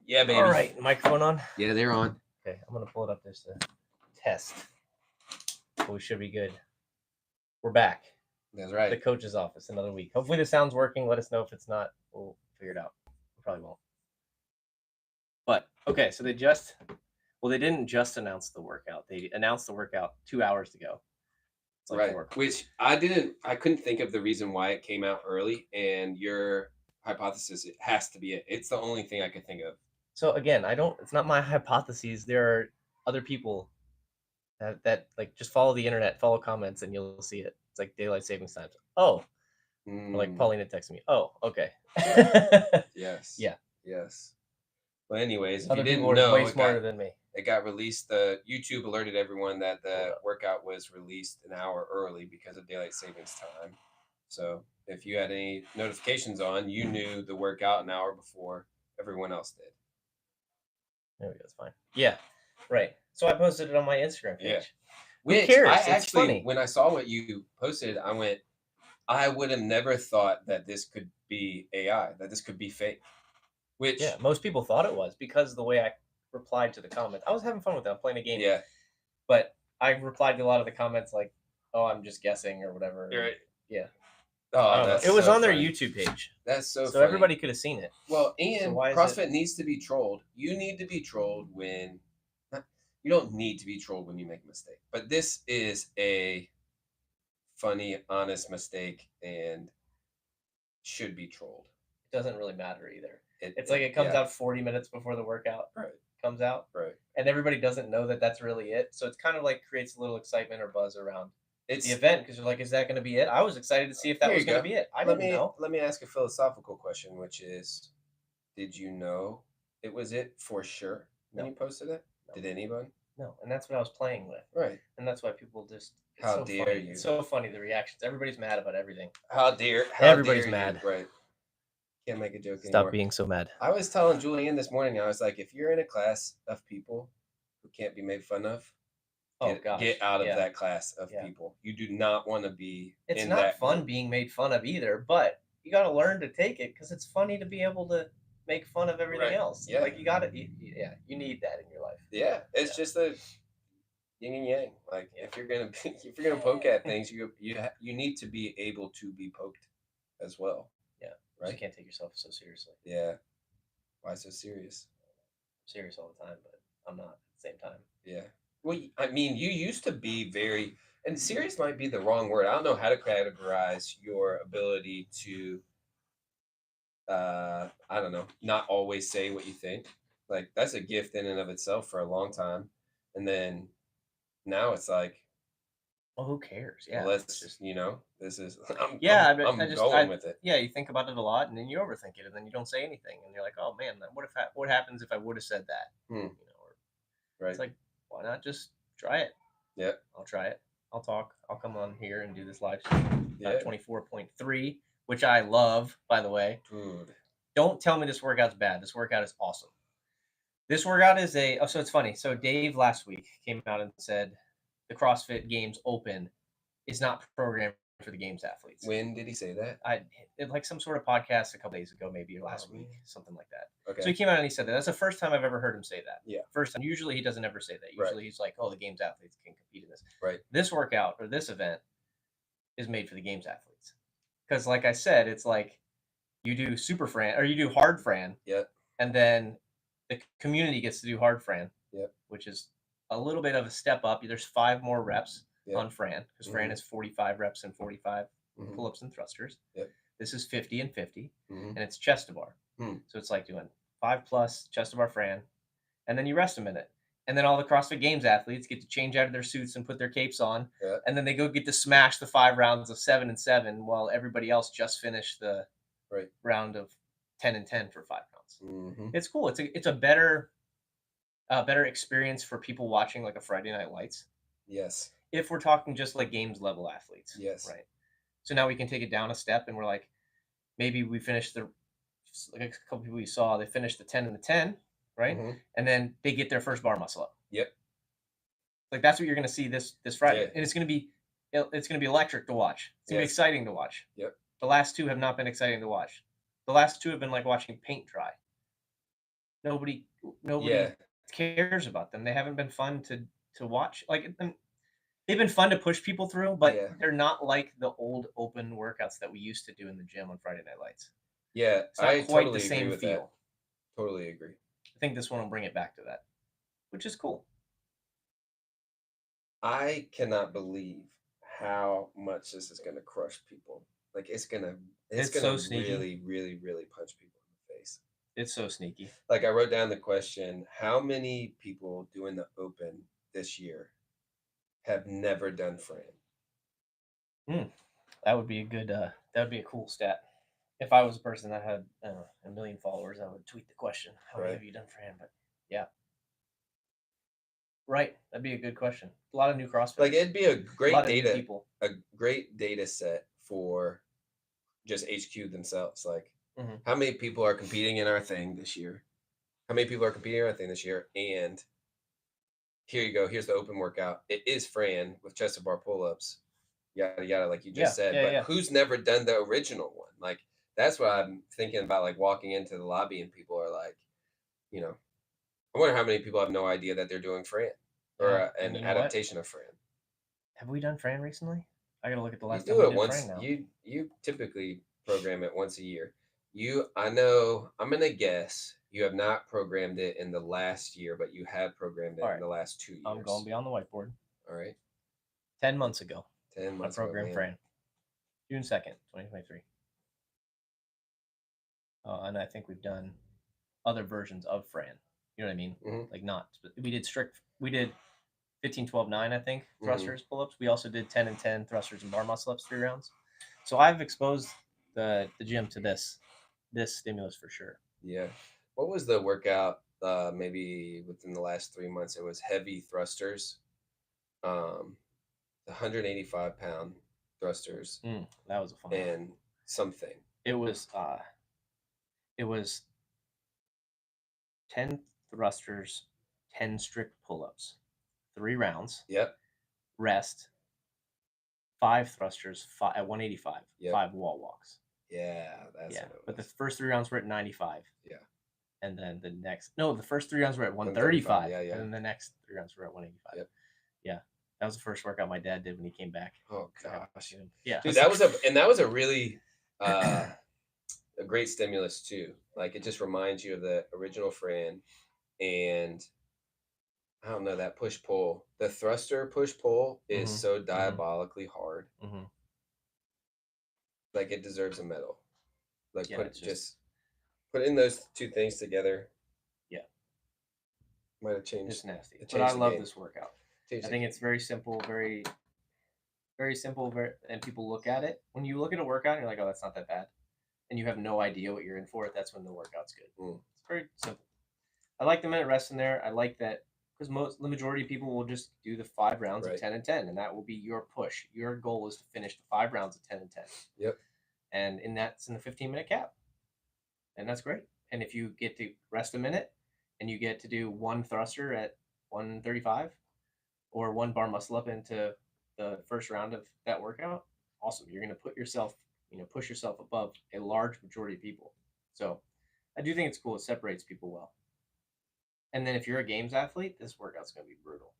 Yeah, baby. All right, microphone on. Yeah, they're on. Okay, I'm gonna pull it up just to test. But we should be good. We're back. That's right. The coach's office another week. Hopefully the sound's working. Let us know if it's not. We'll figure it out. We probably won't. But okay, so they didn't just announce the workout. They announced the workout 2 hours ago. It's like right. Which I couldn't think of the reason why it came out early, and your hypothesis, it has to be it. It's the only thing I could think of. So again, it's not my hypotheses. There are other people that like just follow the internet, follow comments, and you'll see it. It's like daylight savings time. Oh, or like Paulina texted me. Oh, okay. Yes. Yeah. Yes. Well, anyways, if Other you didn't people know, way smarter than me. It got released. The YouTube alerted everyone that the workout was released an hour early because of daylight savings time. So if you had any notifications on, you knew the workout an hour before everyone else did. There we go. It's fine. Yeah. Right. So I posted it on my Instagram page. Yeah. Who cares? I it's actually, funny. when I saw what you posted, I went, I would have never thought that this could be AI, that this could be fake. Which, yeah, most people thought it was because of the way I replied to the comments. I was having fun with them, playing a game. Yeah. But I replied to a lot of the comments like, "Oh, I'm just guessing" or whatever. Right. Yeah. Oh, that's it was so on their funny. YouTube page. That's so So funny. everybody could have seen it. Well, and CrossFit needs to be trolled. You need to be trolled when you don't need to be trolled when you make a mistake. But this is a funny, honest mistake and should be trolled. It doesn't really matter either. It's like it comes out 40 minutes before the workout comes out. Right. And everybody doesn't know that that's really it. So it's kind of like creates a little excitement or buzz around the event because you're like, is that going to be it? I was excited to see if that was going to be it. I didn't know. Let me ask a philosophical question, which is, did you know it was it for sure when you posted it? No. Did anyone? No, and that's what I was playing with. Right. And that's why people just... How dare you? It's so funny, the reactions. Everybody's mad about everything. Everybody's mad. Right. Can't make a joke anymore. Stop being so mad. I was telling Julian this morning, I was like, if you're in a class of people who can't be made fun of, get out of that class of people. You do not want to be in that. It's not fun being made fun of either, but you got to learn to take it because it's funny to be able to make fun of everything else. Yeah. Like you got to, you need that in your life. Yeah. It's just a yin and yang. Like if you're going to poke at things, you need to be able to be poked as well. Yeah. Right. You can't take yourself so seriously. Yeah. Why so serious? I'm serious all the time, but I'm not at the same time. Yeah. Well, I mean, you used to be very, and serious might be the wrong word. I don't know how to categorize your ability to, I don't know, not always say what you think. Like that's a gift in and of itself for a long time. And then now it's like, well, who cares? Yeah. Well, let's just, this is, I'm going with it. Yeah. You think about it a lot and then you overthink it and then you don't say anything. And you're like, oh man, what happens if I would have said that? Right. It's like, why not just try it? Yeah. I'll try it. I'll talk. I'll come on here and do this live stream. 24.3, which I love, by the way. Dude. Don't tell me this workout's bad. This workout is awesome. This workout is so it's funny. So Dave last week came out and said the CrossFit Games Open is not programmed for the Games athletes. When did he say that? Like some sort of podcast a couple days ago, maybe last week, something like that. Okay. So he came out and he said that. That's the first time I've ever heard him say that. Yeah. First time. Usually he doesn't ever say that. Usually he's like, oh, the Games athletes can compete in this. Right. This workout or this event is made for the Games athletes. Because like I said, it's like you do super Fran or you do hard Fran. Yeah. And then the community gets to do hard Fran. Yeah. Which is a little bit of a step up. There's 5 more reps on Fran because Fran is 45 reps and 45 pull-ups and thrusters. Yep. This is 50 and 50, and it's chest to bar. So it's like doing 5+ chest to bar Fran, and then you rest a minute. And then all the CrossFit Games athletes get to change out of their suits and put their capes on, and then they go get to smash the 5 rounds of 7 and 7 while everybody else just finished the round of 10 and 10 for 5 rounds. It's cool. It's a better experience for people watching like a Friday Night Lights. Yes. If we're talking just like Games level athletes. Yes. Right. So now we can take it down a step and we're like, maybe we finished like a couple people you saw, they finished the 10 and the 10, right? And then they get their first bar muscle up. Yep. Like that's what you're going to see this Friday. Yeah. And it's going to be It's going to be electric to watch. It's going to be exciting to watch. Yep. The last two have not been exciting to watch. The last two have been like watching paint dry. Nobody cares about them. They haven't been fun to watch. Like, they've been fun to push people through, but they're not like the old open workouts that we used to do in the gym on Friday Night Lights. Yeah, it's not quite the same feel. Totally agree. I think this one will bring it back to that, which is cool. I cannot believe how much this is going to crush people. Like, it's gonna so sneaky. really, really, really punch people in the face. It's so sneaky. Like, I wrote down the question: how many people doing the Open this year have never done Fran? That would be a good. That would be a cool stat. If I was a person that had 1 million followers, I would tweet the question: how many have you done Fran? But yeah. Right, that'd be a good question. A lot of new CrossFit. Like, it'd be a great data set for just HQ themselves. Like, how many people are competing in our thing this year? How many people are competing in our thing this year? And here you go. Here's the Open workout. It is Fran with chest to bar pull-ups, yada yada, like you just said. But who's never done the original one? Like, that's what I'm thinking about. Like, walking into the lobby and people are like, I wonder how many people have no idea that they're doing Fran or an adaptation of Fran. Have we done Fran recently? I gotta look at the last time. You do it once. You typically program it once a year. I'm gonna guess you have not programmed it in the last year, but you have programmed it in the last 2 years. I'm going to be on the whiteboard. All right. 10 months ago. 10 months ago. I programmed Fran. June 2nd, 2023. And I think we've done other versions of Fran. You know what I mean? Mm-hmm. Like, not. We did 15, 12, 9, I think, thrusters, pull-ups. We also did 10 and 10 thrusters and bar muscle-ups 3 rounds. So I've exposed the gym to this stimulus for sure. Yeah. What was the workout maybe within the last 3 months? It was heavy thrusters. 185-pound thrusters. That was a fun and one. Something. It was 10 thrusters, 10 strict pull-ups, 3 rounds. Yep. Rest. 5 thrusters, 5 at 185. Yep. 5 wall walks. Yeah, that's what it was. But the first 3 rounds were at 95. Yeah. And then the first 3 rounds were at 135. Yeah. And then the next 3 rounds were at 185. Yep. Yeah. That was the first workout my dad did when he came back. Oh gosh. Yeah. Dude, that was a really a great stimulus too. Like, it just reminds you of the original Fran, and I don't know, that push pull. The thruster push pull is so diabolically hard. Mm-hmm. Like, it deserves a medal. Like, put in those two things together. Yeah. Might have changed. It's nasty. But I love this workout. I think it's very simple, very, very simple. And people look at it. When you look at a workout, you're like, oh, that's not that bad. And you have no idea what you're in for. That's when the workout's good. It's very simple. I like the minute rest in there. I like that because the majority of people will just do the 5 rounds of 10 and 10, and that will be your push. Your goal is to finish the 5 rounds of 10 and 10. Yep. And that's in the 15-minute cap. And that's great. And if you get to rest a minute and you get to do 1 thruster at 135 or 1 bar muscle up into the first round of that workout, awesome. You're going to put yourself, push yourself above a large majority of people. So I do think it's cool. It separates people well. And then if you're a games athlete, this workout's going to be brutal.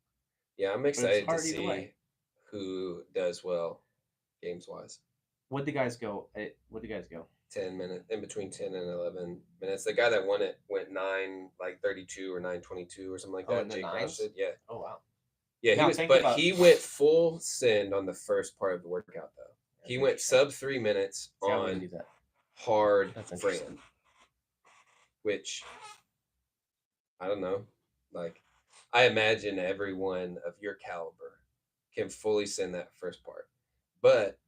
Yeah, I'm excited to see who does well games-wise. What'd the guys go? 10 minutes, in between 10 and 11 minutes. The guy that won it went 9:32 or 9:22 or something like that. Jake Roush did. Yeah. Oh wow. Yeah, he went full send on the first part of the workout though. He went sub 3 minutes on hard Fran, which I don't know. Like, I imagine everyone of your caliber can fully send that first part, but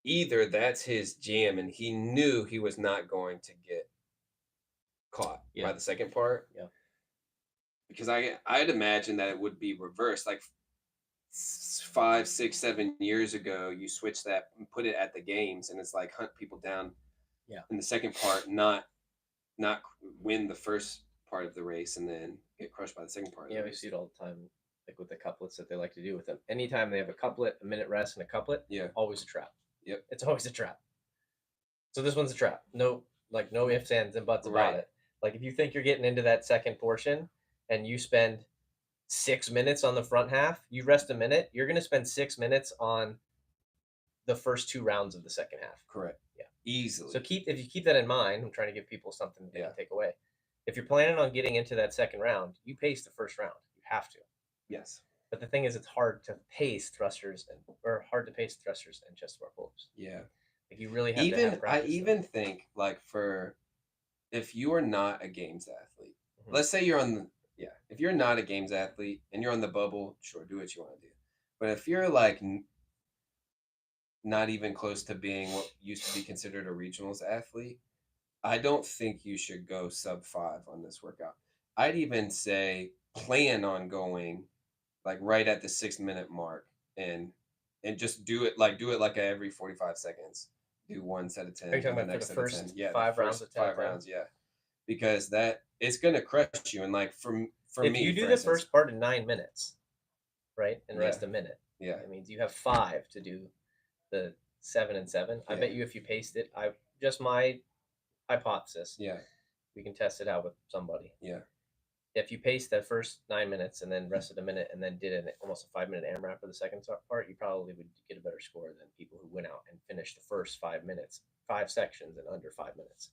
either that's his jam and he knew he was not going to get caught by the second part. Yeah. Because I'd imagine that it would be reversed. Like 5, 6, 7 years ago, you switch that and put it at the games, and it's like hunt people down. Yeah. In the second part, not win the first part of the race and then get crushed by the second part. Yeah, we see it all the time. like with the couplets that they like to do with them. Anytime they have a couplet, a minute rest, and a couplet, always a trap. Yep. It's always a trap. So this one's a trap. No ifs, ands, and buts about it. Like if you think you're getting into that second portion and you spend 6 minutes on the front half, you rest a minute, you're going to spend 6 minutes on the first 2 rounds of the second half. Correct. Yeah. Easily. So if you keep that in mind, I'm trying to give people something they can take away. If you're planning on getting into that second round, you pace the first round. You have to. Yes. But the thing is, it's hard to pace thrusters and chest bar pull-ups. Yeah. Like you really have to have practice. I even think like if you are not a games athlete, let's say you're on if you're not a games athlete and you're on the bubble, sure, do what you want to do. But if you're like not even close to being what used to be considered a regionals athlete, I don't think you should go sub 5 on this workout. I'd even say plan on going like right at the 6 minute mark and just do it like every 45 seconds. Do 1 set of 10. Are you talking about for the first 5 rounds of 10? 5 rounds, yeah. Because that it's gonna crush you. And like for if me, you do the first part in 9 minutes, right, and rest a minute, yeah, it means you have 5 to do the 7 and 7. I bet you if you paced it, just my hypothesis. Yeah, we can test it out with somebody. Yeah, if you paced the first 9 minutes and then rested a minute and then did almost a 5-minute AMRAP for the second part, you probably would get a better score than people who went out and finished the first 5 minutes, 5 sections in under 5 minutes.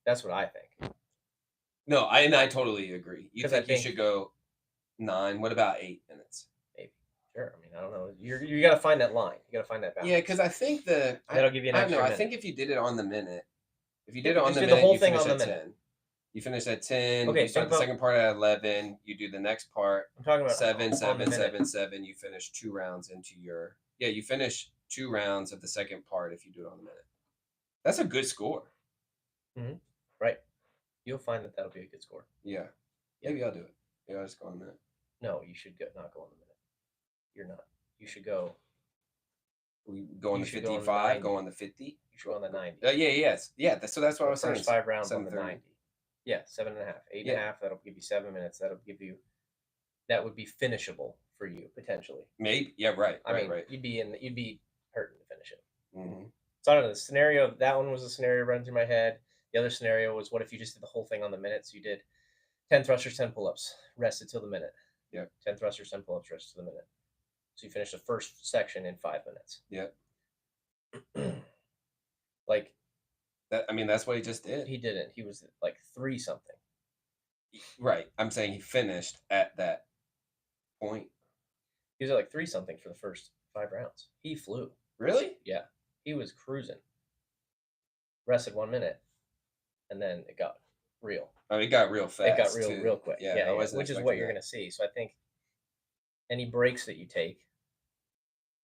That's what I think. No, I totally agree. You think you should go 9? What about 8 minutes? Maybe. Sure. I mean, I don't know. You got to find that line. You got to find that balance. Yeah, because I think that'll give you an extra minute. I think if you did it on the minute, if you did it on the minute, the whole thing on the minute. 10. You finish at 10. Okay, you start the second part at 11. You do the next part. I'm talking about 7, 7, 7, 7. You finish 2 rounds into your you finish 2 rounds of the second part if you do it on the minute. That's a good score. Mm-hmm. Right. You'll find that'll be a good score. Yeah. Maybe I'll do it. Maybe I'll just go on the minute. No, you should not go on the minute. You're not. You should go. We go on the 55. Go on the 50. You should go on the 90. Yeah. So that's what I was saying. First 5 rounds on the 90. Yeah, 7.5, 8.5. That'll give you 7 minutes. That would be finishable for you potentially. Maybe. Yeah. Right. I mean, right. You'd be hurting to finish it. Mm-hmm. So I don't know. The scenario. That one was a scenario running through my head. The other scenario was, what if you just did the whole thing on the minute? So you did 10 thrusters, 10 pull-ups, rested till the minute. Yeah. 10 thrusters, 10 pull-ups, rested till the minute. So you finish the first section in 5 minutes. Yeah. Like that. I mean, that's what he just did. He didn't. He was like 3 something. Right. I'm saying he finished at that point. He was at like 3 something for the first 5 rounds. He flew. Really? Yeah. He was cruising. Rested 1 minute. And then it got real. Oh, it got real fast. It got real quick. Yeah, which is what you're going to see. So I think any breaks that you take,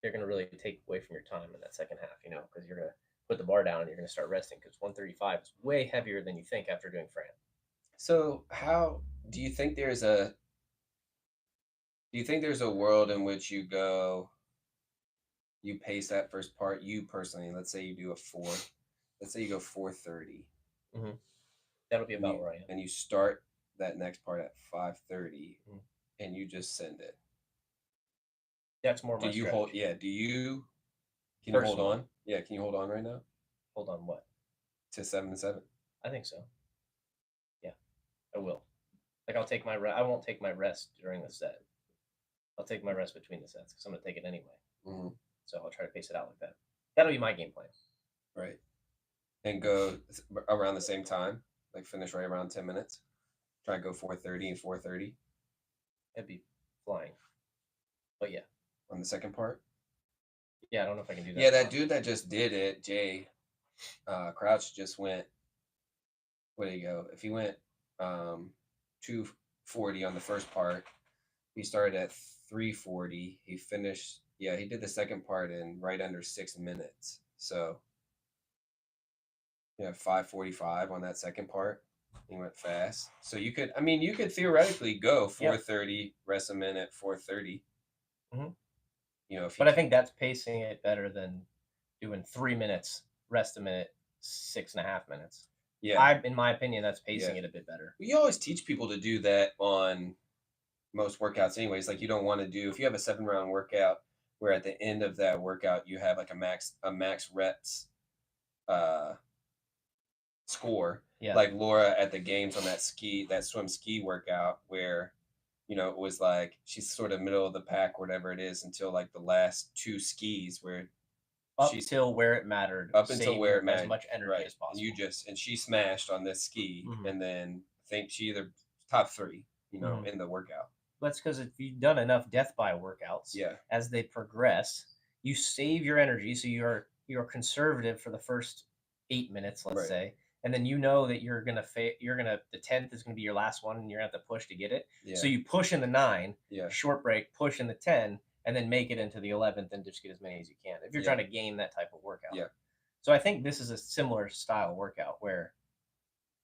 they're going to really take away from your time in that second half, because you're going to put the bar down and you're going to start resting, because 135 is way heavier than you think after doing Fran. So how do you think there's a world in which you pace that first part, you personally, let's say you do a 4, let's say you go 4:30. Mm-hmm. That'll be about where I am. And you start that next part at 5:30, and you just send it. That's more my strategy. Hold? Yeah. Can you hold on? Yeah. Can you hold on right now? Hold on what? To 7 and 7. I think so. Yeah, I will. Like I won't take my rest during the set. I'll take my rest between the sets because I'm gonna take it anyway. Mm-hmm. So I'll try to pace it out like that. That'll be my game plan. Right. And go around the same time, like finish right around 10 minutes. Try to go 4:30 and 4:30. That'd be flying. But yeah. On the second part? Yeah, I don't know if I can do that. Yeah, that dude that just did it, Jay Crouch, just went, where did he go? If he went 2:40 on the first part, he started at 3:40. He finished, he did the second part in right under 6 minutes. So 5:45 on that second part. He went fast. So you could theoretically go 4:30, rest a minute, 4:30. Mm-hmm. But I think that's pacing it better than doing 3 minutes, rest a minute, 6.5 minutes. Yeah. In my opinion, that's pacing it a bit better. We always teach people to do that on most workouts anyways. Like you don't want to do, if you have a 7-round workout where at the end of that workout you have like a max reps score, like Laura at the games on that swim ski workout where, you know, it was like she's sort of middle of the pack, whatever it is, until like the last 2 skis where up until where it mattered, up until where it mattered, as much energy as possible. And she smashed on this ski, and then I think she either top 3, you know, in the workout. That's because if you've done enough death by workouts, as they progress, you save your energy, so you're conservative for the first 8 minutes, let's say, and then you know that you're gonna the 10th is gonna be your last one, and you're gonna have to push to get it. So you push in the 9, short break, push in the 10, and then make it into the 11th and just get as many as you can if you're trying to game that type of workout. So I think this is a similar style workout where,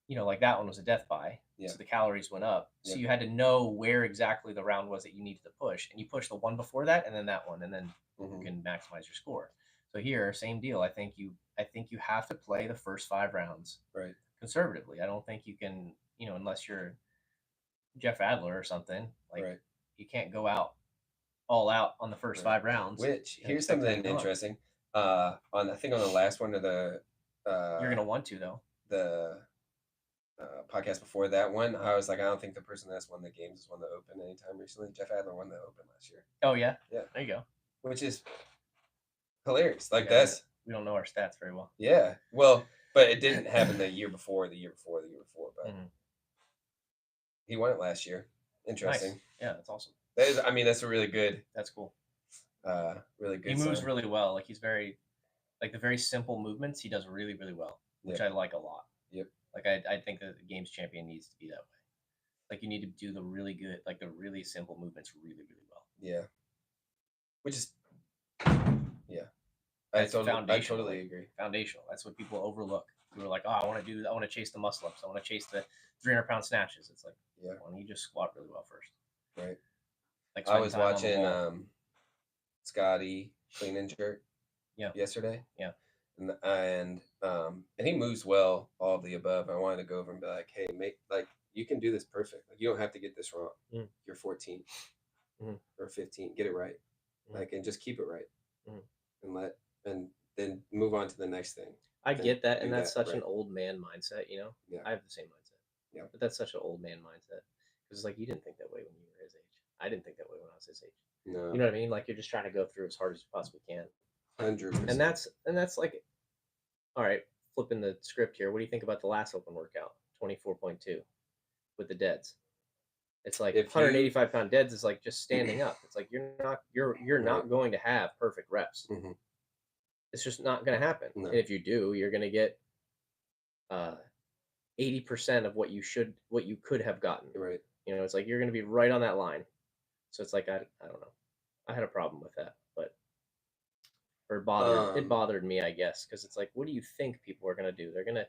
you know, like that one was a death by, so the calories went up. So you had to know where exactly the round was that you needed to push, and you push the one before that, and then that one, and then you can maximize your score. So here, same deal. I think you have to play the first 5 rounds conservatively. I don't think you can, you know, unless you're Jeff Adler or something, like you can't go out all out on the first 5 rounds. Which here's something interesting. I think on the last one of the you're gonna want to though. The podcast before that one, I was like, I don't think the person that's won the games has won the Open anytime recently. Jeff Adler won the Open last year. Oh yeah, yeah. There you go. Which is hilarious. Like we don't know our stats very well. Yeah, well, but it didn't happen the year before. But he won it last year. Interesting. Nice. Yeah, that's awesome. That is, I mean, that's a really good. That's cool. Really good. He moves really well. Like he's very, like the very simple movements he does really, really well, which I like a lot. Yep. Like I think that the games champion needs to be that way. Like you need to do the really good, like the really simple movements really, really well. Yeah. Which is. Yeah. I totally agree. Foundational. That's what people overlook. People are like, oh, I want to chase the muscle ups. I want to chase the 300-pound snatches. It's like, why don't you just squat really well first? Right. Like I was watching Scotty clean and jerk yesterday. Yeah. And he moves well, all of the above. I wanted to go over and be like, hey, you can do this perfect. Like you don't have to get this wrong. You're 14 or 15. Get it right. Like, and just keep it right. And then move on to the next thing. I get that, and that's such an old man mindset, you know? Yeah. I have the same mindset. Yeah. But that's such an old man mindset. Because it's like you didn't think that way when you were his age. I didn't think that way when I was his age. No. You know what I mean? Like you're just trying to go through as hard as you possibly can. 100%. And that's like, all right, flipping the script here. What do you think about the last open workout, 24.2, with the deads? It's like 185-pound deads is like just standing up. It's like you're not going to have perfect reps. It's just not going to happen. No. And if you do, you're going to get 80% of what you could have gotten. Right. You know, it's like you're going to be right on that line. So it's like I don't know. I had a problem with that, but it bothered me, I guess, because it's like, what do you think people are going to do? They're going to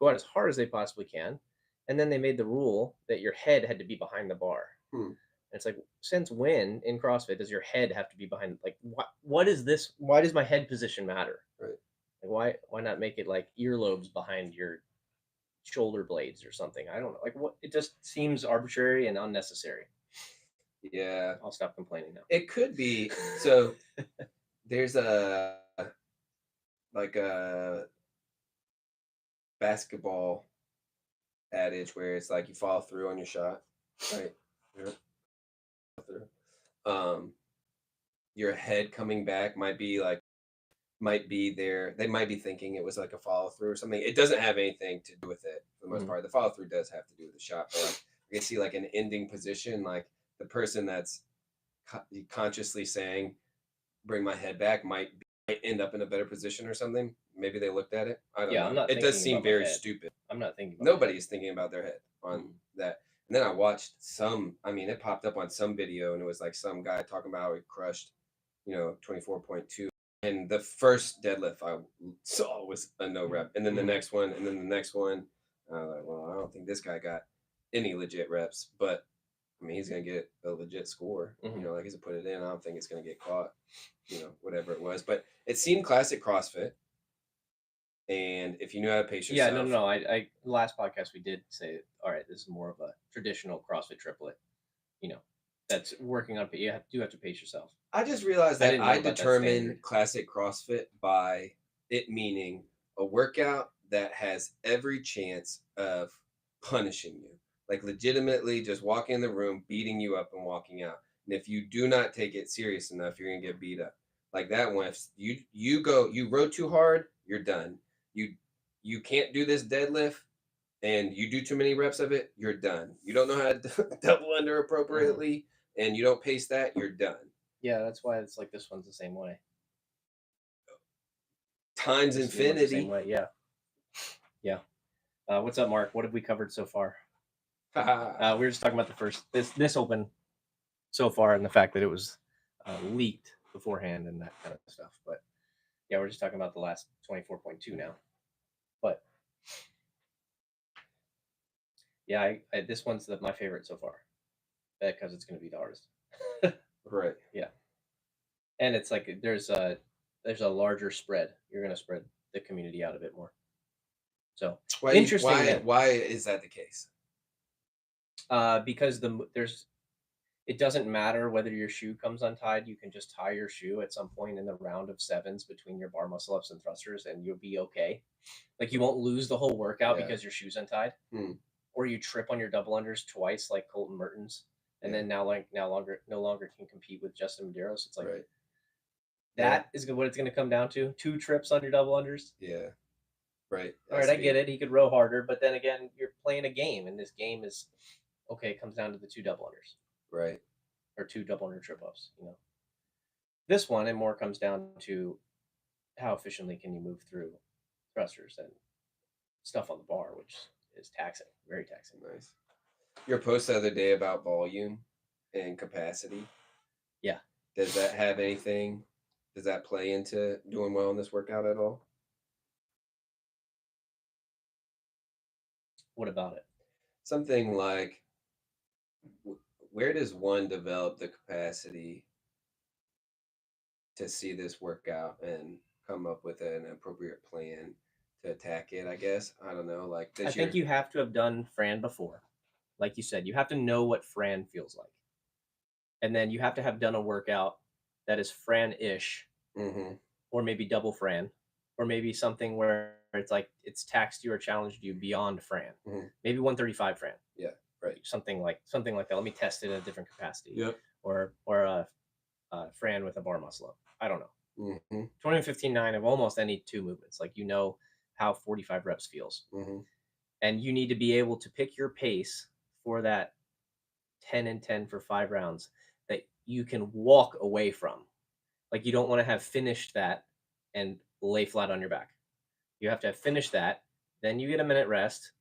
go out as hard as they possibly can, and then they made the rule that your head had to be behind the bar. And it's like, since when in CrossFit does your head have to be behind? Like, what is this? Why does my head position matter? Right. Like, why not make it like earlobes behind your shoulder blades or something? I don't know. Like, what? It just seems arbitrary and unnecessary. Yeah. I'll stop complaining now. It could be. So there's a basketball adage where it's like you follow through on your shot, right? Your head coming back might be there. They might be thinking it was like a follow through or something. It doesn't have anything to do with it for the most part. The follow through does have to do with the shot, but like you can see like an ending position, like the person that's consciously saying bring my head back might end up in a better position or something. Maybe they looked at it. I don't know. It does seem very stupid. I'm not thinking about Nobody's thinking about their head on that. And then I watched it popped up on some video, and it was like some guy talking about how he crushed, 24.2. And the first deadlift I saw was a no rep. And then the next one, and then the next one. I was like, well, I don't think this guy got any legit reps, but I mean, he's going to get a legit score. Like he's put it in. I don't think it's going to get caught, whatever it was. But it seemed classic CrossFit. And if you knew how to pace yourself. Yeah, no. I last podcast we did say, all right, this is more of a traditional CrossFit triplet, that's working on. You do have to pace yourself. I just realized that I determine classic CrossFit by it meaning a workout that has every chance of punishing you. Like legitimately just walking in the room, beating you up and walking out. And if you do not take it serious enough, you're gonna get beat up. Like that one, if you rode too hard, you're done. You can't do this deadlift and you do too many reps of it, you're done. You don't know how to double under appropriately and you don't pace that, you're done. Yeah, that's why it's like this one's the same way. Times infinity. Same way, yeah. Yeah. What's up, Mark? What have we covered so far? We were just talking about the first this open so far and the fact that it was leaked beforehand and that kind of stuff. But yeah, we're just talking about the last 24.2 now. But yeah, this one's my favorite so far because it's going to be the hardest. Right. Yeah. And it's like there's a larger spread. You're going to spread the community out a bit more. So why is that the case? Because it doesn't matter whether your shoe comes untied. You can just tie your shoe at some point in the round of sevens between your bar muscle ups and thrusters, and you'll be okay. Like you won't lose the whole workout because your shoe's untied, or you trip on your double unders twice, like Colton Mertens, and then no longer can compete with Justin Medeiros. It's like that is what it's going to come down to: 2 trips on your double unders. Yeah. Right. All right, I get it. He could row harder, but then again, you're playing a game, and this game is okay. It comes down to the 2 double unders, right, or 2 double under trip ups. This one and more comes down to how efficiently can you move through thrusters and stuff on the bar, which is taxing, very taxing. Nice. Your post the other day about volume and capacity. Yeah. Does that have anything? Does that play into doing well in this workout at all? What about it? Something like, where does one develop the capacity to see this workout and come up with an appropriate plan to attack it? I guess I don't know. Like I think you have to have done Fran before. Like you said, you have to know what Fran feels like, and then you have to have done a workout that is Fran-ish, or maybe double Fran, or maybe something where it's like it's taxed you or challenged you beyond Fran. Maybe 135 Fran. Yeah, right. Something like that. Let me test it at a different capacity. Yep. Or a Fran with a bar muscle up. I don't know. 20 and 15-9 of almost any 2 movements. Like how 45 reps feels. And you need to be able to pick your pace for that 10 and 10 for 5 rounds that you can walk away from. Like you don't want to have finished that and lay flat on your back. You have to have finished that. Then you get a minute rest,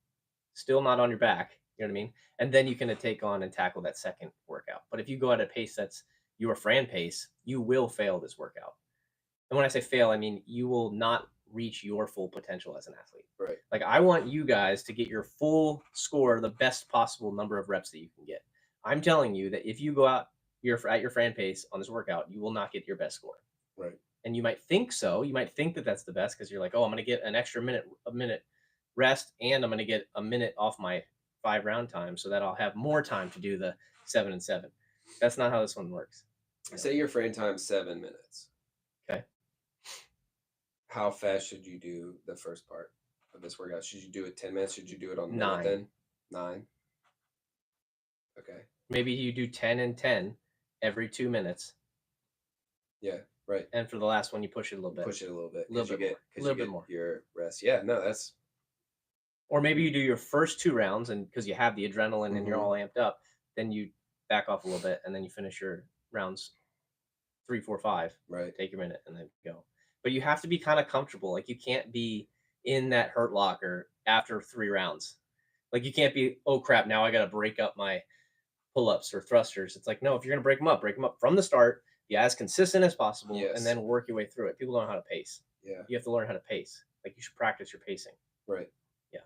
still not on your back. You know what I mean? And then you can take on and tackle that second workout. But if you go at a pace that's your Fran pace, you will fail this workout. And when I say fail, I mean you will not reach your full potential as an athlete. Right. Like I want you guys to get your full score, the best possible number of reps that you can get. I'm telling you that if you go out at your Fran pace on this workout, you will not get your best score. Right. And you might think so. You might think that that's the best because you're like, oh, I'm going to get an extra minute rest, and I'm going to get a minute off my 5 round time so that I'll have more time to do the 7 and 7. That's not how this one works. Say your Fran time 7 minutes. Okay. How fast should you do the first part of this workout? Should you do it 10 minutes? Should you do it on 9? Then 9. Okay. Maybe you do 10 and 10 every 2 minutes. Yeah. Right. And for the last one, you push it a little bit. Push it a little bit. A little bit more. Your rest. Yeah. No, that's. Or maybe you do your first 2 rounds, and because you have the adrenaline and you're all amped up, then you back off a little bit, and then you finish your rounds 3, 4, 5. Right. Take your minute and then go. But you have to be kind of comfortable. Like you can't be in that hurt locker after 3 rounds. Like you can't be, oh crap, now I got to break up my pull-ups or thrusters. It's like, no, if you're going to break them up from the start. Be as consistent as possible, and then work your way through it. People don't know how to pace. Yeah. You have to learn how to pace. Like you should practice your pacing. Right. Yeah.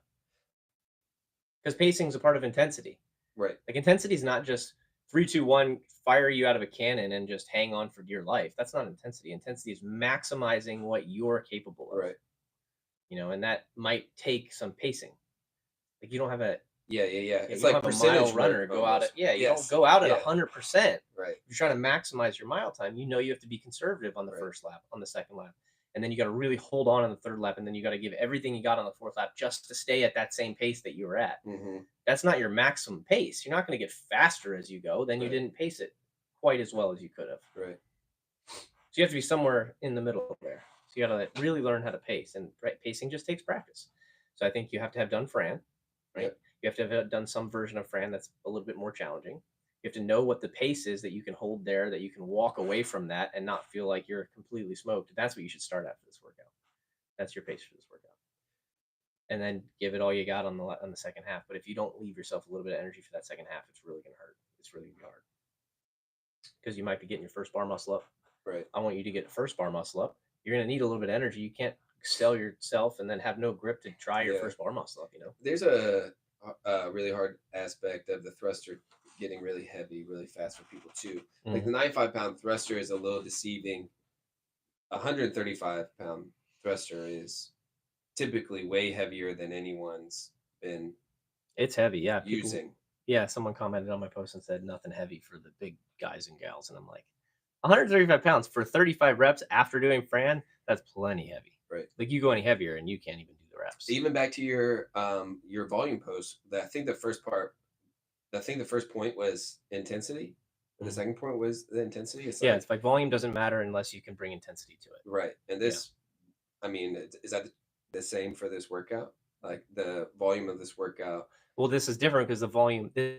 Because pacing is a part of intensity. Right. Like intensity is not just 3, 2, 1, fire you out of a cannon and just hang on for dear life. That's not intensity. Intensity is maximizing what you're capable of. Right. And that might take some pacing. Like you don't have Yeah. You It's don't like have a mile percentage runner work go out at almost. you don't Yes. go out at Yeah. 100%. Right. You're trying to maximize your mile time. You have to be conservative on the Right. first lap, on the second lap. And then you got to really hold on the third lap, and then you got to give everything you got on the fourth lap just to stay at that same pace that you were at. That's not your maximum pace. You're not going to get faster as you go. Then you didn't pace it quite as well as you could have. Right. So you have to be somewhere in the middle there. So you got to really learn how to pace, and pacing just takes practice. So I think you have to have done Fran, right? Yep. You have to have done some version of Fran that's a little bit more challenging. You have to know what the pace is that you can hold there, that you can walk away from that and not feel like you're completely smoked. That's what you should start at for this workout. That's your pace for this workout. And then give it all you got on the second half. But if you don't leave yourself a little bit of energy for that second half, it's really going to hurt. It's really going to be hard. Because you might be getting your first bar muscle up. Right. I want you to get the first bar muscle up. You're going to need a little bit of energy. You can't sell yourself and then have no grip to try your first bar muscle up, There's a really hard aspect of the thruster getting really heavy really fast for people too. Like the 95-pound thruster is a little deceiving. 135-pound thruster is typically way heavier than anyone's been. It's heavy, yeah. Using. Yeah, someone commented on my post and said nothing heavy for the big guys and gals, and I'm like, 135 pounds for 35 reps after doing Fran, that's plenty heavy. Right. Like you go any heavier and you can't even do the reps. Even back to your volume post, I think the first point was intensity. And the second point was the intensity. It's like volume doesn't matter unless you can bring intensity to it. Right. And this, I mean, is that the same for this workout? Like the volume of this workout? Well, this is different because the volume, this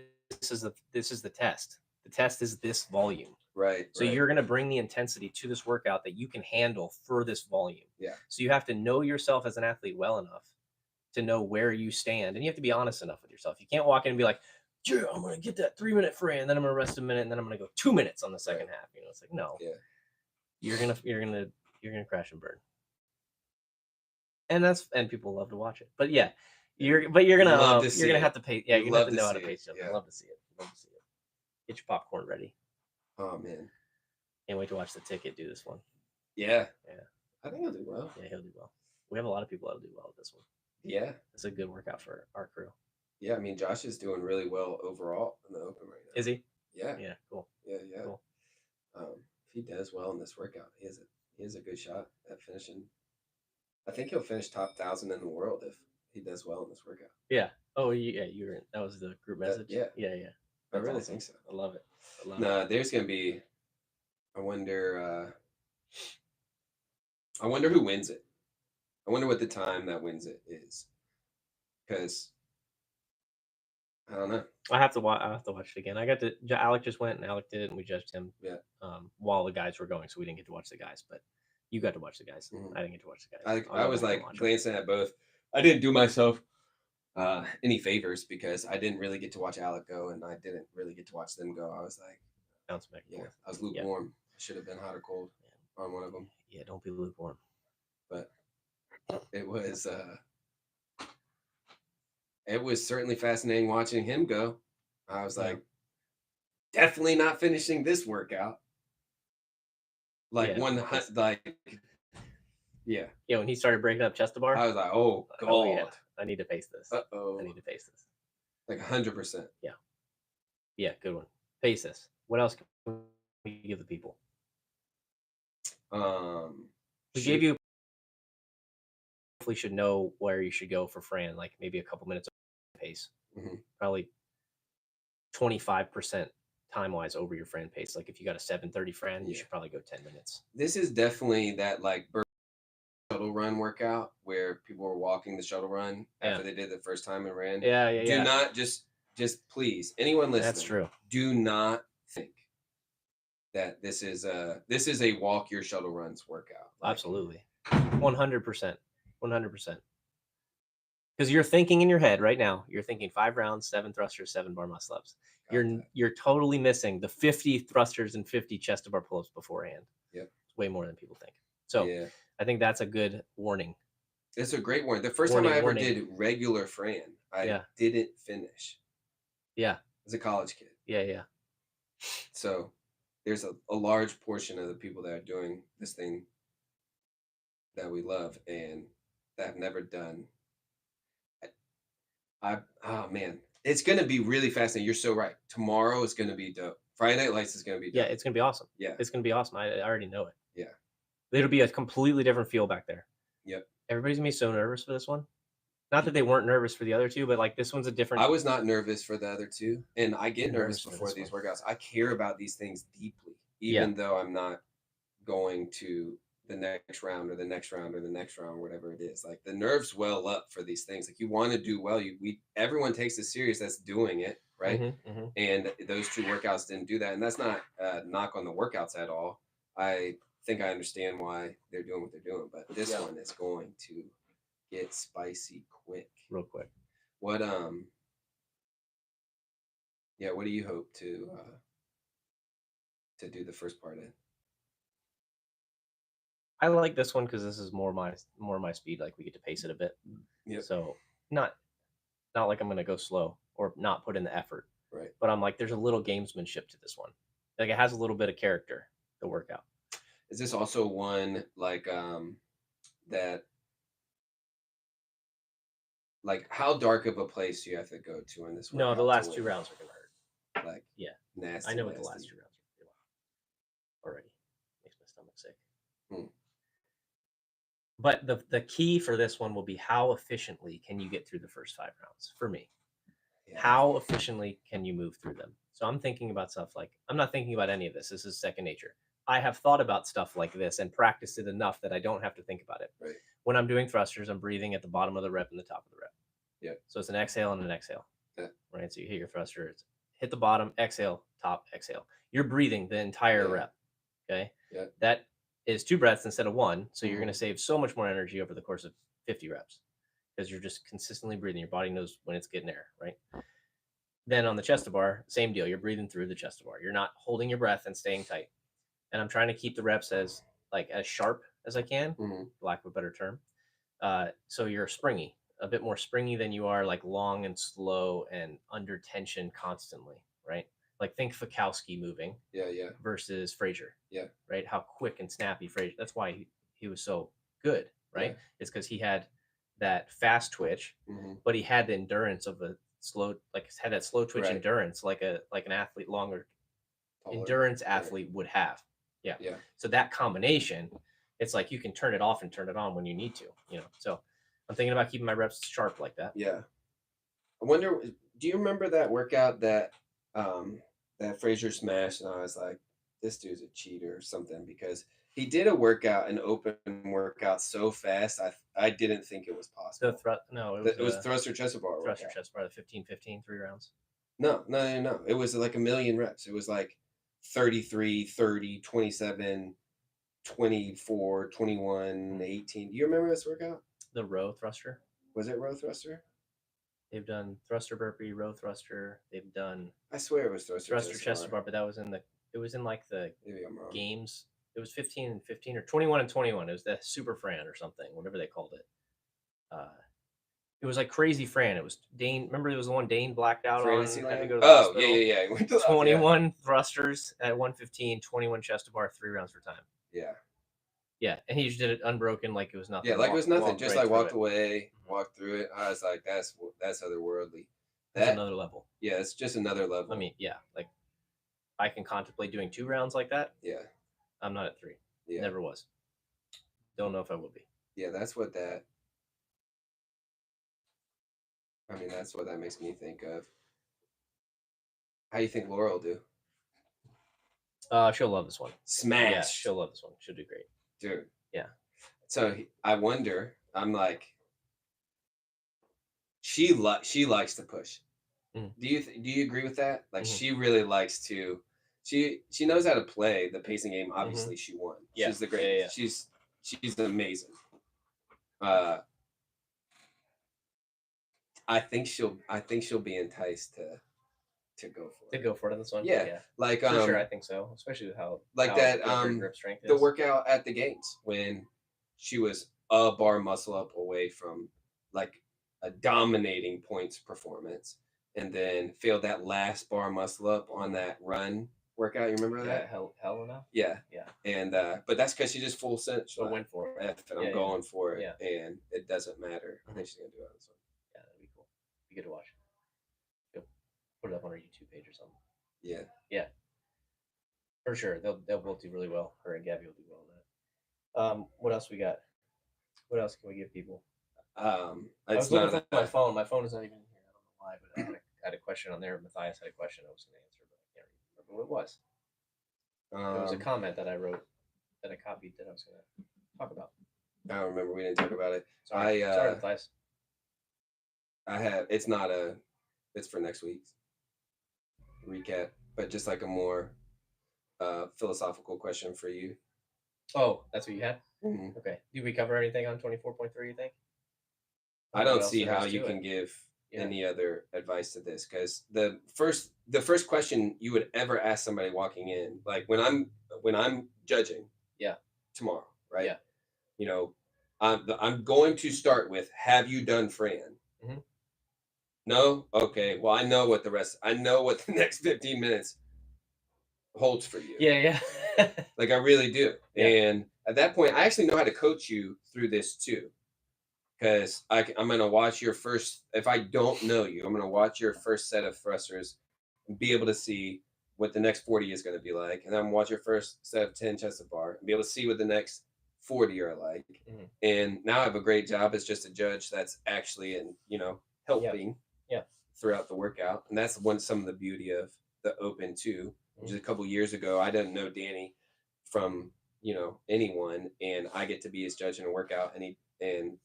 is the test. The test is this volume. Right. So you're going to bring the intensity to this workout that you can handle for this volume. Yeah. So you have to know yourself as an athlete well enough to know where you stand. And you have to be honest enough with yourself. You can't walk in and be like, yeah, I'm going to get that 3-minute Fran, and then I'm going to rest a minute, and then I'm going to go 2 minutes on the second half. It's like, no. Yeah. You're going to crash and burn. And people love to watch it. But yeah, you're going to have to pay. Yeah, you're going to have to know how to pace it. I love to see it. Get your popcorn ready. Oh man. Can't wait to watch the ticket do this one. Yeah. I think he'll do well. Yeah, he'll do well. We have a lot of people that'll do well with this one. Yeah. It's a good workout for our crew. Yeah, I mean, Josh is doing really well overall in the open right now. Is he? Yeah. Yeah, cool. Yeah. Cool. If he does well in this workout, he has a good shot at finishing. I think he'll finish top 1,000 in the world if he does well in this workout. Yeah. Oh, yeah. That was the group message. Yeah. I really think so. I love it. There's gonna be. I wonder who wins it. I wonder what the time that wins it is. Because I don't know. I have to watch it again. Alec just went and Alec did it, and we judged him. Yeah. While the guys were going, so we didn't get to watch the guys, but you got to watch the guys. Mm-hmm. I didn't get to watch the guys. I was like glancing at both. I didn't do myself any favors because I didn't really get to watch Alec go, and I didn't really get to watch them go. I was like, bounce back. Yeah, I was lukewarm. Yeah. I should have been hot or cold on one of them. Yeah, don't be lukewarm. But it was certainly fascinating watching him go. I was like, definitely not finishing this workout. Like yeah. When he started breaking up chest to bar, I was like, oh god, yeah, I need to pace this. I need to pace this. Like 100%. Yeah. Yeah, good one. Pace this. What else can we give the people? We gave you. Hopefully, should know where you should go for Fran. Like maybe a couple minutes of pace. Mm-hmm. Probably 25% time wise over your Fran pace. Like if you got a 7:30 Fran, you should probably go 10 minutes. This is definitely that like shuttle run workout where people were walking the shuttle run after they did the first time and ran. Yeah. Do not just please, anyone listening. That's true. Do not think that this is a walk your shuttle runs workout. Like, absolutely. 100%. 100%. Because you're thinking in your head right now, you're thinking 5 rounds, 7 thrusters, 7 bar muscle ups. You're totally missing the 50 thrusters and 50 chest to bar pull-ups beforehand. Yep. It's way more than people think. So I think that's a good warning. It's a great warning. The first time I ever did regular Fran, I didn't finish. Yeah. As a college kid. Yeah. So there's a large portion of the people that are doing this thing that we love and that have never done. Oh man, It's gonna be really fascinating. You're so right. Tomorrow is gonna be dope. Friday Night Lights is gonna be dope. Yeah, it's gonna be awesome. Yeah. It's gonna be awesome. I already know it. Yeah. It'll be a completely different feel back there. Yep. Everybody's gonna be so nervous for this one. Not that they weren't nervous for the other two, but like this one's a different. I was not nervous for the other two, and I get nervous for before this these one. workouts. I care about these things deeply, even though I'm not going to the next round or the next round or the next round, whatever it is. Like the nerves well up for these things. Like you want to do well. Everyone takes it serious that's doing it, right? And those two workouts didn't do that, and that's not a knock on the workouts at all. I think I understand why they're doing what they're doing, but this one is going to get spicy real quick. What what do you hope to do the first part in? I like this one because this is more my speed. Like we get to pace it a bit. Yeah. So not like I'm gonna go slow or not put in the effort. Right. But I'm like, there's a little gamesmanship to this one. Like it has a little bit of character. The workout. Is this also one like that? Like, how dark of a place do you have to go to in this? No, the last two rounds are gonna hurt. Like, yeah, nasty. I know what the last two rounds are already. Makes my stomach sick. But the key for this one will be how efficiently can you get through the first 5 rounds for me. Yeah. How efficiently can you move through them? So I'm thinking about stuff like, I'm not thinking about any of this. This is second nature. I have thought about stuff like this and practiced it enough that I don't have to think about it. Right. When I'm doing thrusters, I'm breathing at the bottom of the rep and the top of the rep. Yeah. So it's an exhale and an exhale. Yeah. Right. So you hit your thrusters, hit the bottom, exhale, top, exhale. You're breathing the entire rep. Okay. Yeah. That is 2 breaths instead of 1. So you're going to save so much more energy over the course of 50 reps because you're just consistently breathing. Your body knows when it's getting air, right? Then on the chest to bar, same deal. You're breathing through the chest to bar. You're not holding your breath and staying tight. And I'm trying to keep the reps as sharp as I can, for lack of a better term. So you're springy, a bit more springy than you are like long and slow and under tension constantly, right? Like think Fikowski moving, versus Frazier, right? How quick and snappy Frazier. That's why he was so good, right? It's because he had that fast twitch, but he had the endurance of a slow, had that slow twitch endurance, like an athlete, longer endurance athlete would have. Yeah. So that combination, it's like you can turn it off and turn it on when you need to, So I'm thinking about keeping my reps sharp like that. Yeah. I wonder, do you remember that workout that Frazier smashed? And I was like, this dude's a cheater or something, because he did an open workout so fast. I didn't think it was possible. It was thruster chest bar. Thruster chest bar, the 15-15, 3 rounds. No. It was like 1,000,000 reps. It was like 33, 30, 27, 24, 21, 18. Do you remember this workout? The row thruster. Was it row thruster? They've done thruster burpee, row thruster. They've done. I swear it was thruster chest bar, but that was in the. It was in like the Maybe I'm wrong. Games. It was 15 and 15 or 21 and 21. It was the Super Fran or something, whatever they called it. It was like Crazy Fran. It was Dane. Remember, there was the one Dane blacked out on. Had to go to the hospital. Yeah. 21 thrusters at 115, 21 chest to bar, 3 rounds for time. Yeah. Yeah, and he just did it unbroken, like it was nothing. Yeah, like it was nothing. Just like walked away, walked through it. I was like, that's otherworldly. That's another level. Yeah, it's just another level. I mean, yeah, like I can contemplate doing 2 rounds like that. Yeah. I'm not at 3. Yeah. Never was. Don't know if I will be. Yeah, that's what that makes me think of. How do you think Laura will do? She'll love this one. Smash. Yeah, she'll love this one. She'll do great. Dude. Yeah. So I wonder, I'm like, she likes to push. Do you agree with that? Like she really likes to, she knows how to play the pacing game. Obviously she won. Yeah. She's the greatest. Yeah. She's amazing. I think she'll be enticed to go for it. To go for it on this one? Yeah. Like for sure, I think so. Especially with how grip strength is. The workout at the games when she was a bar muscle up away from like a dominating points performance, and then failed that last bar muscle up on that run workout. You remember that? Hell enough. Yeah. And but that's because she just full sent. So went for it. And I'm going for it. Yeah. And it doesn't matter. I think she's gonna do it on this one. Yeah, that'd be cool. Be good to watch. put it up on our YouTube page or something. Yeah. Yeah. For sure. They'll both do really well. Her and Gabby will do well on that. What else we got? What else can we give people? I was looking for my phone. My phone is not even here. I don't know why, but I had a question on there. Matthias had a question I was going to answer, but I can't remember what it was. It was a comment that I wrote that I copied that I was going to talk about. I don't remember. We didn't talk about it. Sorry, Matthias. It's for next week's recap, but just like a more philosophical question for you. Oh, that's what you had? Mm-hmm. Okay. Did we cover anything on 24.3, you think? I don't see how you can give any other advice to this, because the first question you would ever ask somebody walking in, like when I'm judging tomorrow, right? Yeah. You know, I'm going to start with, have you done Fran? Mm-hmm. No? Okay. Well, I know what the next 15 minutes holds for you. Yeah. Like I really do. Yeah. And at that point, I actually know how to coach you through this too. Because I'm going to watch your first, if I don't know you, I'm going to watch your first set of thrusters and be able to see what the next 40 is going to be like. And then I'm going to watch your first set of 10 chest of bar and be able to see what the next 40 are like. Mm-hmm. And now I have a great job as just a judge that's actually helping throughout the workout. And that's some of the beauty of the Open too, which is a couple years ago. I didn't know Danny from, anyone, and I get to be his judge in a workout, and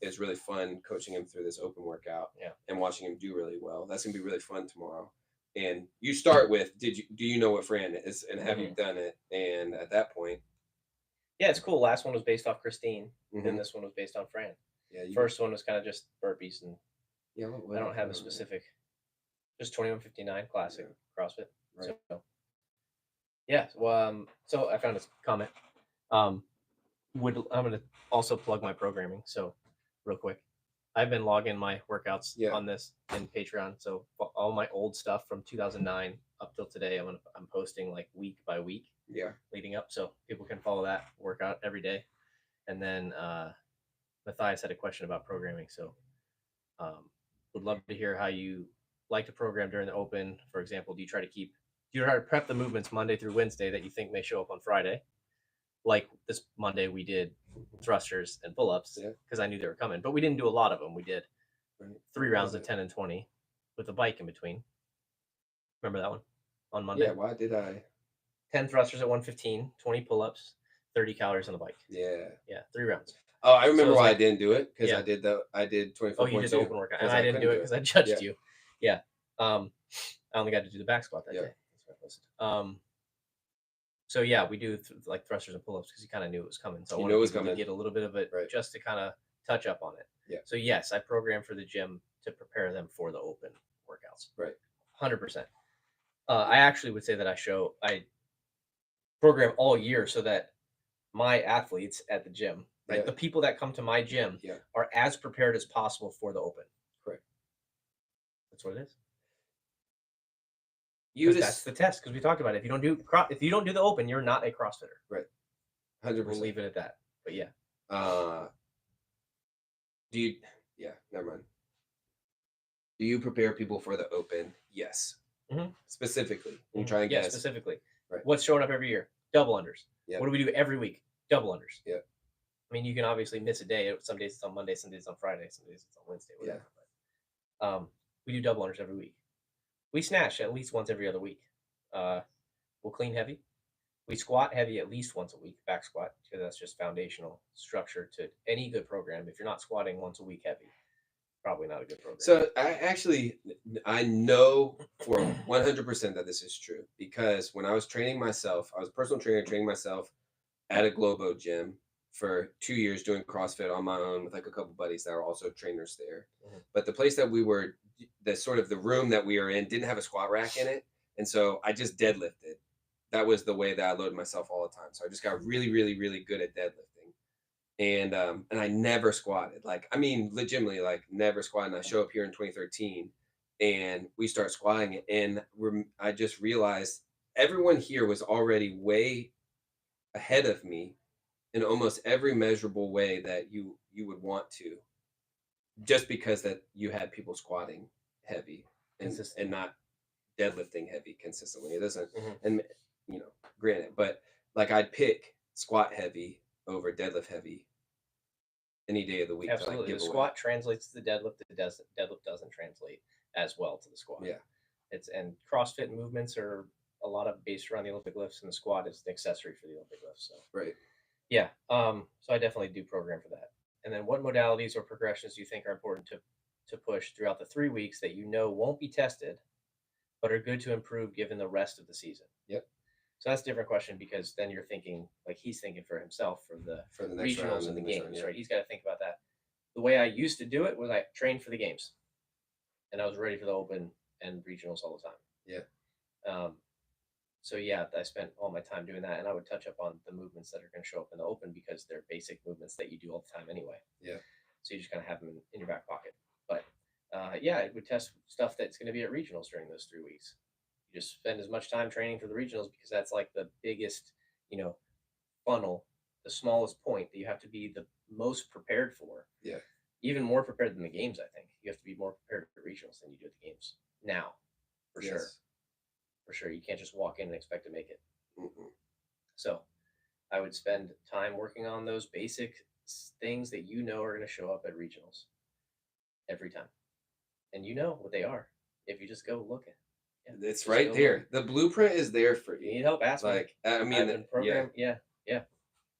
it's really fun coaching him through this Open workout and watching him do really well. That's going to be really fun tomorrow. And you start with, do you know what Fran is, and have you done it? And at that point, yeah, it's cool. Last one was based off Christine, and this one was based on Fran. Yeah, first one was kind of just burpees, and I don't have a specific, just 2159 classic CrossFit. Right. So, yeah. Well, so I found this comment. I'm gonna also plug my programming. So, real quick, I've been logging my workouts on this in Patreon. So all my old stuff from 2009 up till today, I'm posting like week by week. Yeah. Leading up, so people can follow that workout every day. And then Matthias had a question about programming. So, would love to hear how you like to program during the Open. For example, do you try to prep the movements Monday through Wednesday that you think may show up on Friday? Like this Monday, we did thrusters and pull-ups because I knew they were coming, but we didn't do a lot of them. We did 3 rounds of 10 and 20 with a bike in between. Remember that one on Monday? Yeah, why did I? 10 thrusters at 115, 20 pull-ups, 30 calories on the bike. Yeah. 3 rounds. Oh, I remember why I didn't do it, because I did 24.2. Oh, you did the Open workout, and I didn't do it because I judged you. Yeah. I only got to do the back squat that day. That's what I posted. So yeah, we do like thrusters and pull-ups because you kind of knew it was coming. So I wanted to get a little bit of it just to kind of touch up on it. Yeah. So yes, I program for the gym to prepare them for the Open workouts. Right. 100%. I actually would say that I program all year so that my athletes at the gym, the people that come to my gym, are as prepared as possible for the Open. Correct. That's what it is. That's the test, because we talked about it. If you don't do the Open, you're not a CrossFitter. Right. 100%. We'll leave it at that. But yeah. Never mind. Do you prepare people for the Open? Yes. Mm-hmm. Specifically. You try and guess. Specifically. Right. What's showing up every year? Double unders. Yep. What do we do every week? Double unders. Yeah. I mean, you can obviously miss a day. Some days it's on Monday, some days it's on Friday, some days it's on Wednesday, whatever. Yeah. But, we do double unders every week. We snatch at least once every other week. We'll clean heavy. We squat heavy at least once a week, back squat, because that's just foundational structure to any good program. If you're not squatting once a week heavy, probably not a good program. So I know for 100% that this is true, because when I was training myself, I was a personal trainer training myself at a Globo gym for 2 years doing CrossFit on my own with like a couple buddies that are also trainers there. Mm-hmm. But the place that we were, the room that we were in didn't have a squat rack in it. And so I just deadlifted. That was the way that I loaded myself all the time. So I just got really, really, really good at deadlifting. And I never squatted. Legitimately, never squatted. And I show up here in 2013 and we start squatting, and I just realized everyone here was already way ahead of me in almost every measurable way that you would want to, just because that you had people squatting heavy and not deadlifting heavy consistently. It doesn't, and granted, but like I'd pick squat heavy over deadlift heavy any day of the week. Absolutely, to like give the away. squat translates to the deadlift. The deadlift doesn't translate as well to the squat. Yeah, and CrossFit movements are a lot of based around the Olympic lifts, and the squat is the accessory for the Olympic lifts. So right. Yeah. So I definitely do program for that. And then what modalities or progressions do you think are important to push throughout the 3 weeks that you know won't be tested, but are good to improve given the rest of the season? Yep. So that's a different question, because then you're thinking, like he's thinking for himself for the next regionals and the games, round, yeah. right? He's got to think about that. The way I used to do it was I trained for the games, and I was ready for the open and regionals all the time. Yeah. So yeah, I spent all my time doing that, and I would touch up on the movements that are going to show up in the open because they're basic movements that you do all the time anyway. Yeah. So you just kind of have them in your back pocket. But yeah, I would test stuff that's going to be at regionals during those 3 weeks. You just spend as much time training for the regionals because that's like the biggest, funnel, the smallest point that you have to be the most prepared for. Yeah. Even more prepared than the games, I think. You have to be more prepared for regionals than you do at the games now, for sure. For sure. You can't just walk in and expect to make it. Mm-mm. So I would spend time working on those basic things that are going to show up at regionals every time. And you know what they are if you just go look at it. Yeah, it's right there. The blueprint is there for you. You need help, ask me. I mean, yeah.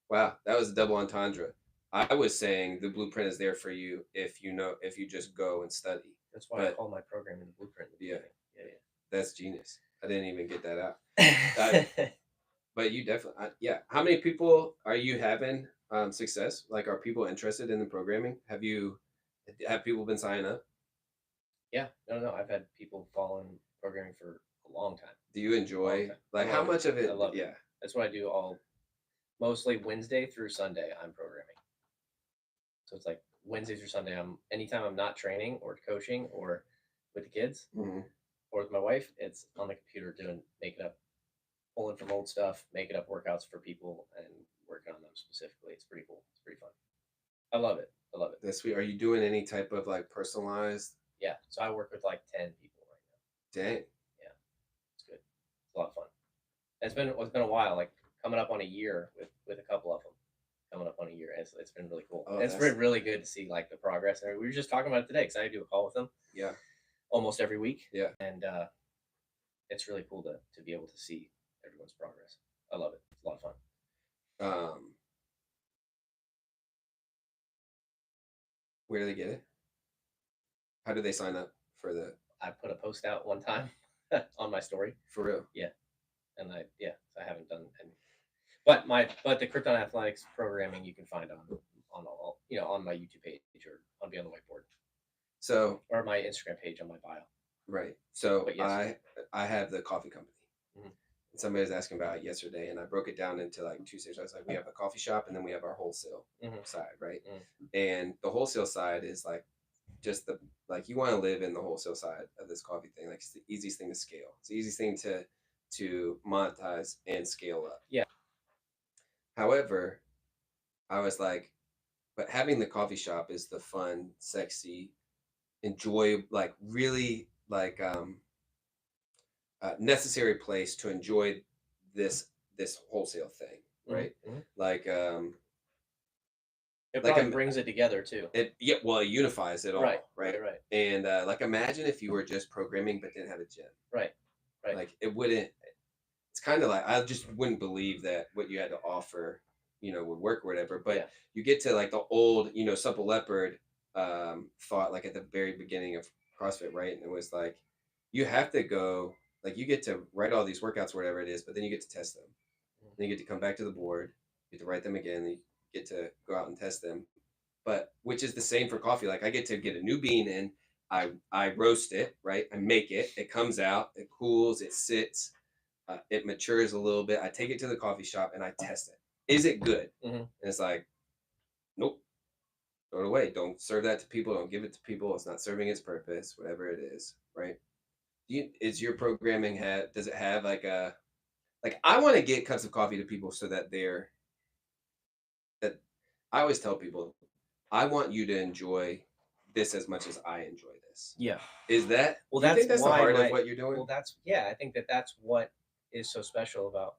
Wow, that was a double entendre. I was saying the blueprint is there for you if you just go and study. That's why I call my program in the blueprint. Yeah. That's genius. I didn't even get that out. But you definitely, How many people are you having success? Like, are people interested in the programming? Have people been signing up? Yeah, no. I've had people following programming for a long time. Do you enjoy how much of it? I love it. That's what I do mostly Wednesday through Sunday. I'm programming. So it's like Wednesday through Sunday. Anytime I'm not training or coaching or with the kids or with my wife, it's on the computer making up, pulling from old stuff, making up workouts for people and working on them specifically. It's pretty cool. It's pretty fun. I love it. That's sweet. Are you doing any type of like personalized? Yeah. So I work with like 10 people right now. Dang. Yeah. It's good. It's a lot of fun. It's been a while, like coming up on a year with a couple of them. Coming up on a year. It's been really cool. It's been really good to see like the progress. And we were just talking about it today because I do a call with them. Yeah. Almost every week. Yeah. And it's really cool to be able to see everyone's progress. I love it. It's a lot of fun. Where do they get it? How do they sign up for the? I put a post out one time on my story. For real? Yeah. And I haven't done any. But the Krypton Athletics programming you can find on all on my YouTube page or on Beyond the Whiteboard. So or my Instagram page on my bio. Right. So yes. I have the coffee company. Mm-hmm. And somebody was asking about it yesterday, and I broke it down into like two sections. I was like, we have a coffee shop, and then we have our wholesale side, right? Mm-hmm. And the wholesale side is like just you want to live in the wholesale side of this coffee thing. Like, it's the easiest thing to scale. It's the easiest thing to monetize and scale up. Yeah. However, I was like, but having the coffee shop is the fun, sexy, really necessary place to enjoy this wholesale thing, right? Mm-hmm. It probably brings it together too. It unifies it all, right? Right. And imagine if you were just programming but didn't have a gym, right? Like it wouldn't. It's kind of like I just wouldn't believe that what you had to offer, would work or whatever. But you get to like the old, Supple Leopard thought, like at the very beginning of CrossFit, right? And it was like you have to go, like you get to write all these workouts or whatever it is, but then you get to test them. Then you get to come back to the board, you get to write them again, then you get to go out and test them. But which is the same for coffee. Like I get to get a new bean in, I roast it, right? I make it, it comes out, it cools, it sits, it matures a little bit. I take it to the coffee shop and I test it. Is it good? Mm-hmm. And it's like, nope, throw it away. Don't serve that to people. Don't give it to people. It's not serving its purpose, whatever it is, right? Is your programming does it have I want to get cups of coffee to people so that I always tell people, I want you to enjoy this as much as I enjoy this. Yeah. Is that? Well, do you that's think that's the why heart of what you're doing? Well, I think that's what is so special about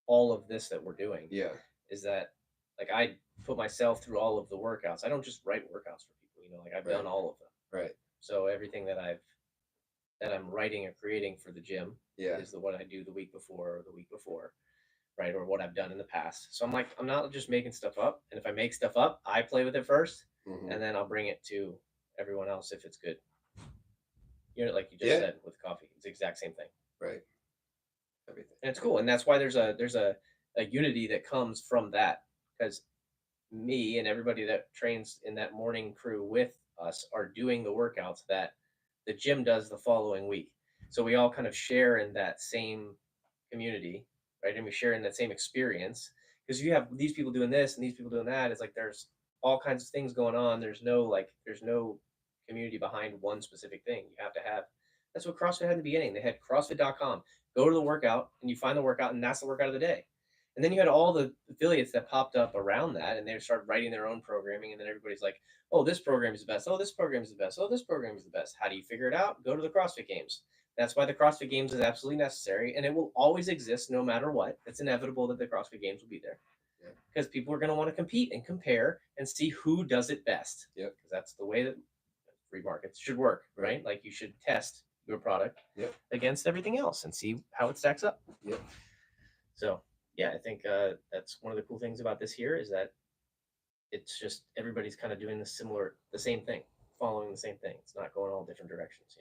all of this that we're doing. Yeah. Is that like I put myself through all of the workouts. I don't just write workouts for people. Like I've done all of them. Right. So everything that I'm writing or creating for the gym is what I do the week before or the week before, right? Or what I've done in the past. So I'm like, I'm not just making stuff up. And if I make stuff up, I play with it first, and then I'll bring it to everyone else if it's good. Like you just said with coffee, it's the exact same thing. Right. Everything. And it's cool, and that's why there's a unity that comes from that, because me and everybody that trains in that morning crew with us are doing the workouts that the gym does the following week. So we all kind of share in that same community, right? And we share in that same experience, because you have these people doing this and these people doing that. It's like there's all kinds of things going on. There's no community behind one specific thing. You have to have. That's what CrossFit had in the beginning. They had CrossFit.com. Go to the workout and you find the workout, and that's the workout of the day. And then you had all the affiliates that popped up around that, and they started writing their own programming. And then everybody's like, oh, this program is the best. Oh, this program is the best. Oh, this program is the best. How do you figure it out? Go to the CrossFit Games. That's why the CrossFit Games is absolutely necessary, and it will always exist no matter what. It's inevitable that the CrossFit Games will be there, because people are going to want to compete and compare and see who does it best. Yep. Because that's the way that free markets should work, right? Like you should test your product against everything else and see how it stacks up. Yep. So yeah, I think that's one of the cool things about this here, is that it's just everybody's kind of doing the same thing, following the same thing. It's not going all different directions,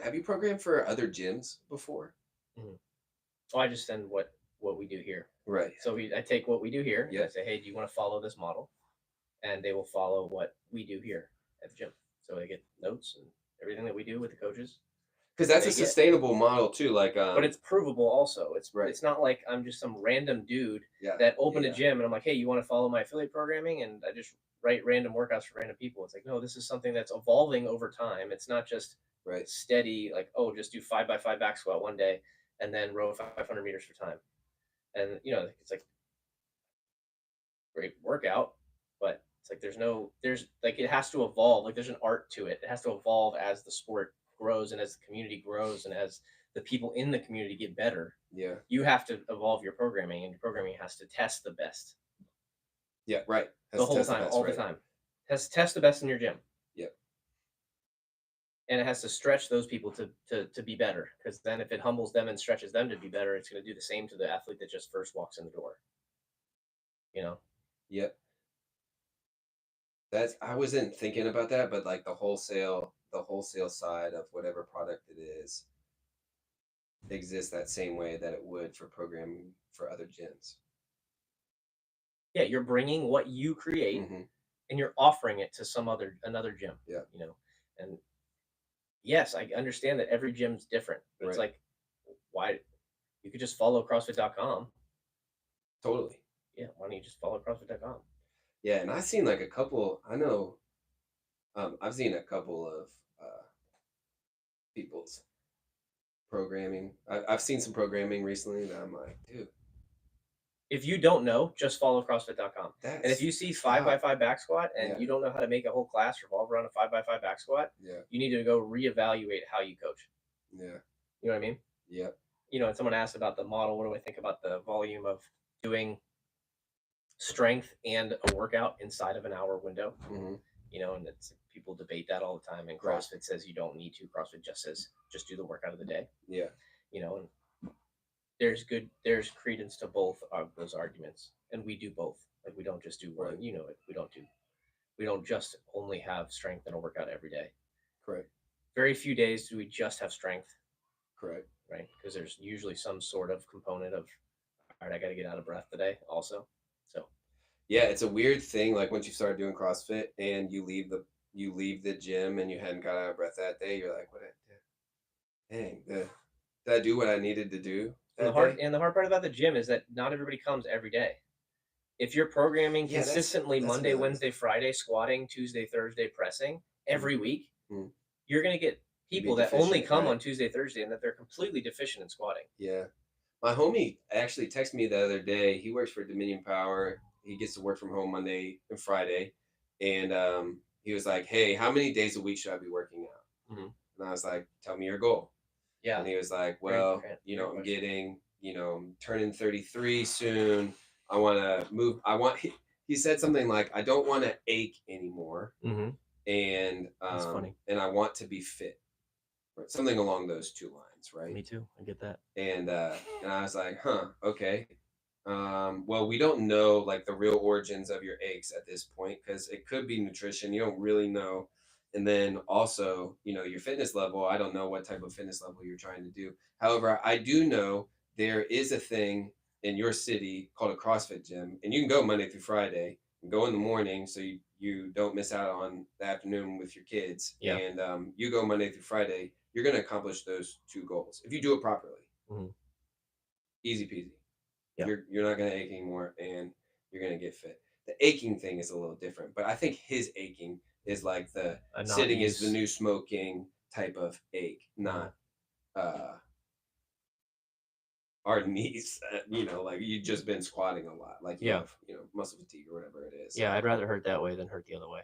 Have you programmed for other gyms before? Oh, I just send what we do here. Right. So I take what we do here. And I say, hey, do you want to follow this model? And they will follow what we do here at the gym. So they get notes and everything that we do with the coaches. Because that's a sustainable model too. But it's provable also. It's not like I'm just some random dude that opened a gym and I'm like, hey, you want to follow my affiliate programming? And I just write random workouts for random people. It's like, no, this is something that's evolving over time. It's not just steady, like, oh, just do 5x5 back squat one day and then row 500 meters for time. And it's like great workout, but it's like there's like, it has to evolve. Like there's an art to it. It has to evolve as the sport grows and as the community grows and as the people in the community get better. Yeah. You have to evolve your programming, and your programming has to test the best. Yeah, right. The whole time, all the time. It has to test the best in your gym. Yep. And it has to stretch those people to be better, because then if it humbles them and stretches them to be better, it's going to do the same to the athlete that just first walks in the door. Yep. I wasn't thinking about that, but like the wholesale side of whatever product it is exists that same way that it would for programming for other gyms. Yeah, you're bringing what you create and you're offering it to another gym. Yeah. And yes, I understand that every gym's different, but it's like, why you could just follow CrossFit.com. Totally. Yeah, why don't you just follow CrossFit.com? Yeah, and I've seen like a couple. I know, I've seen a couple of people's programming. I've seen some programming recently that I'm like, dude. If you don't know, just follow CrossFit.com. And if you see 5x5 back squat and you don't know how to make a whole class revolve around a 5x5 back squat, you need to go reevaluate how you coach. Yeah. You know what I mean? Yep. And someone asked about the model. What do I think about the volume of doing strength and a workout inside of an hour window? And it's people debate that all the time. And CrossFit says you don't need to. CrossFit just says just do the workout of the day. Yeah. And there's credence to both of those arguments, and we do both. Like we don't just do one. We don't just only have strength in a workout every day. Correct. Very few days do we just have strength. Correct. Right, because there's usually some sort of component of, all right, I got to get out of breath today also. So yeah, it's a weird thing. Like once you start doing CrossFit and you leave the gym and you hadn't got out of breath that day, you're like, what? Dang, did I do what I needed to do? And the hard part about the gym is that not everybody comes every day. If you're programming consistently Monday, Wednesday, Friday, squatting, Tuesday, Thursday, pressing every week, you're going to get people that only come on Tuesday, Thursday, and that they're completely deficient in squatting. Yeah. My homie actually texted me the other day. He works for Dominion Power. He gets to work from home Monday and Friday, and he was like, "Hey, how many days a week should I be working out?" Mm-hmm. And I was like, "Tell me your goal." Yeah. And he was like, "Well, I'm getting, I'm turning 33 soon. I want to move. He said something like, I don't want to ache anymore, Mm-hmm. and That's funny. and I want to be fit, right? Something along those two lines, right?" Me too. I get that. And I was like, "Huh, okay." Well, we don't know like the real origins of your aches at this point because it could be nutrition. You don't really know. And then also, your fitness level. I don't know what type of fitness level you're trying to do. However, I do know there is a thing in your city called a CrossFit gym, and you can go Monday through Friday and go in the morning so you don't miss out on the afternoon with your kids. Yeah. And you go Monday through Friday, you're going to accomplish those two goals if you do it properly. Mm-hmm. Easy peasy. Yeah. You're not going to ache anymore, and you're going to get fit. The aching thing is a little different, but I think his aching is like the sitting is the new smoking type of ache, not our knees. Like you've just been squatting a lot, like you have, muscle fatigue or whatever it is. Yeah, I'd rather hurt that way than hurt the other way.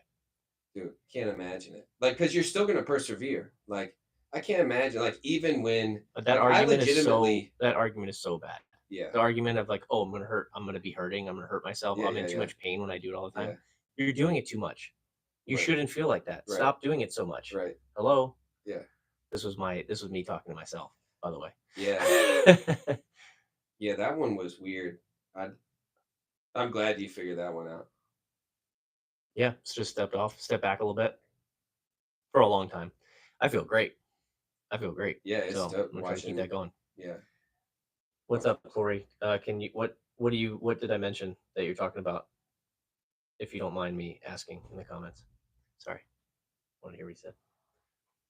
Dude, can't imagine it. Like, because you're still going to persevere. Like, I can't imagine. Like, even when that argument is so bad. Yeah. The argument of like, oh, I'm gonna be hurting, I'm gonna hurt myself, I'm in too much pain when I do it all the time. Yeah. You're doing it too much. You shouldn't feel like that. Right. Stop doing it so much. Right. Hello? Yeah. This was me talking to myself, by the way. Yeah. Yeah, that one was weird. I'm glad you figured that one out. Yeah, it's just step back a little bit for a long time. I feel great. Yeah, it's so I'm trying to keep that going. Yeah. What's up, Corey? What did I mention that you're talking about? If you don't mind me asking in the comments. Sorry. I want to hear what he said.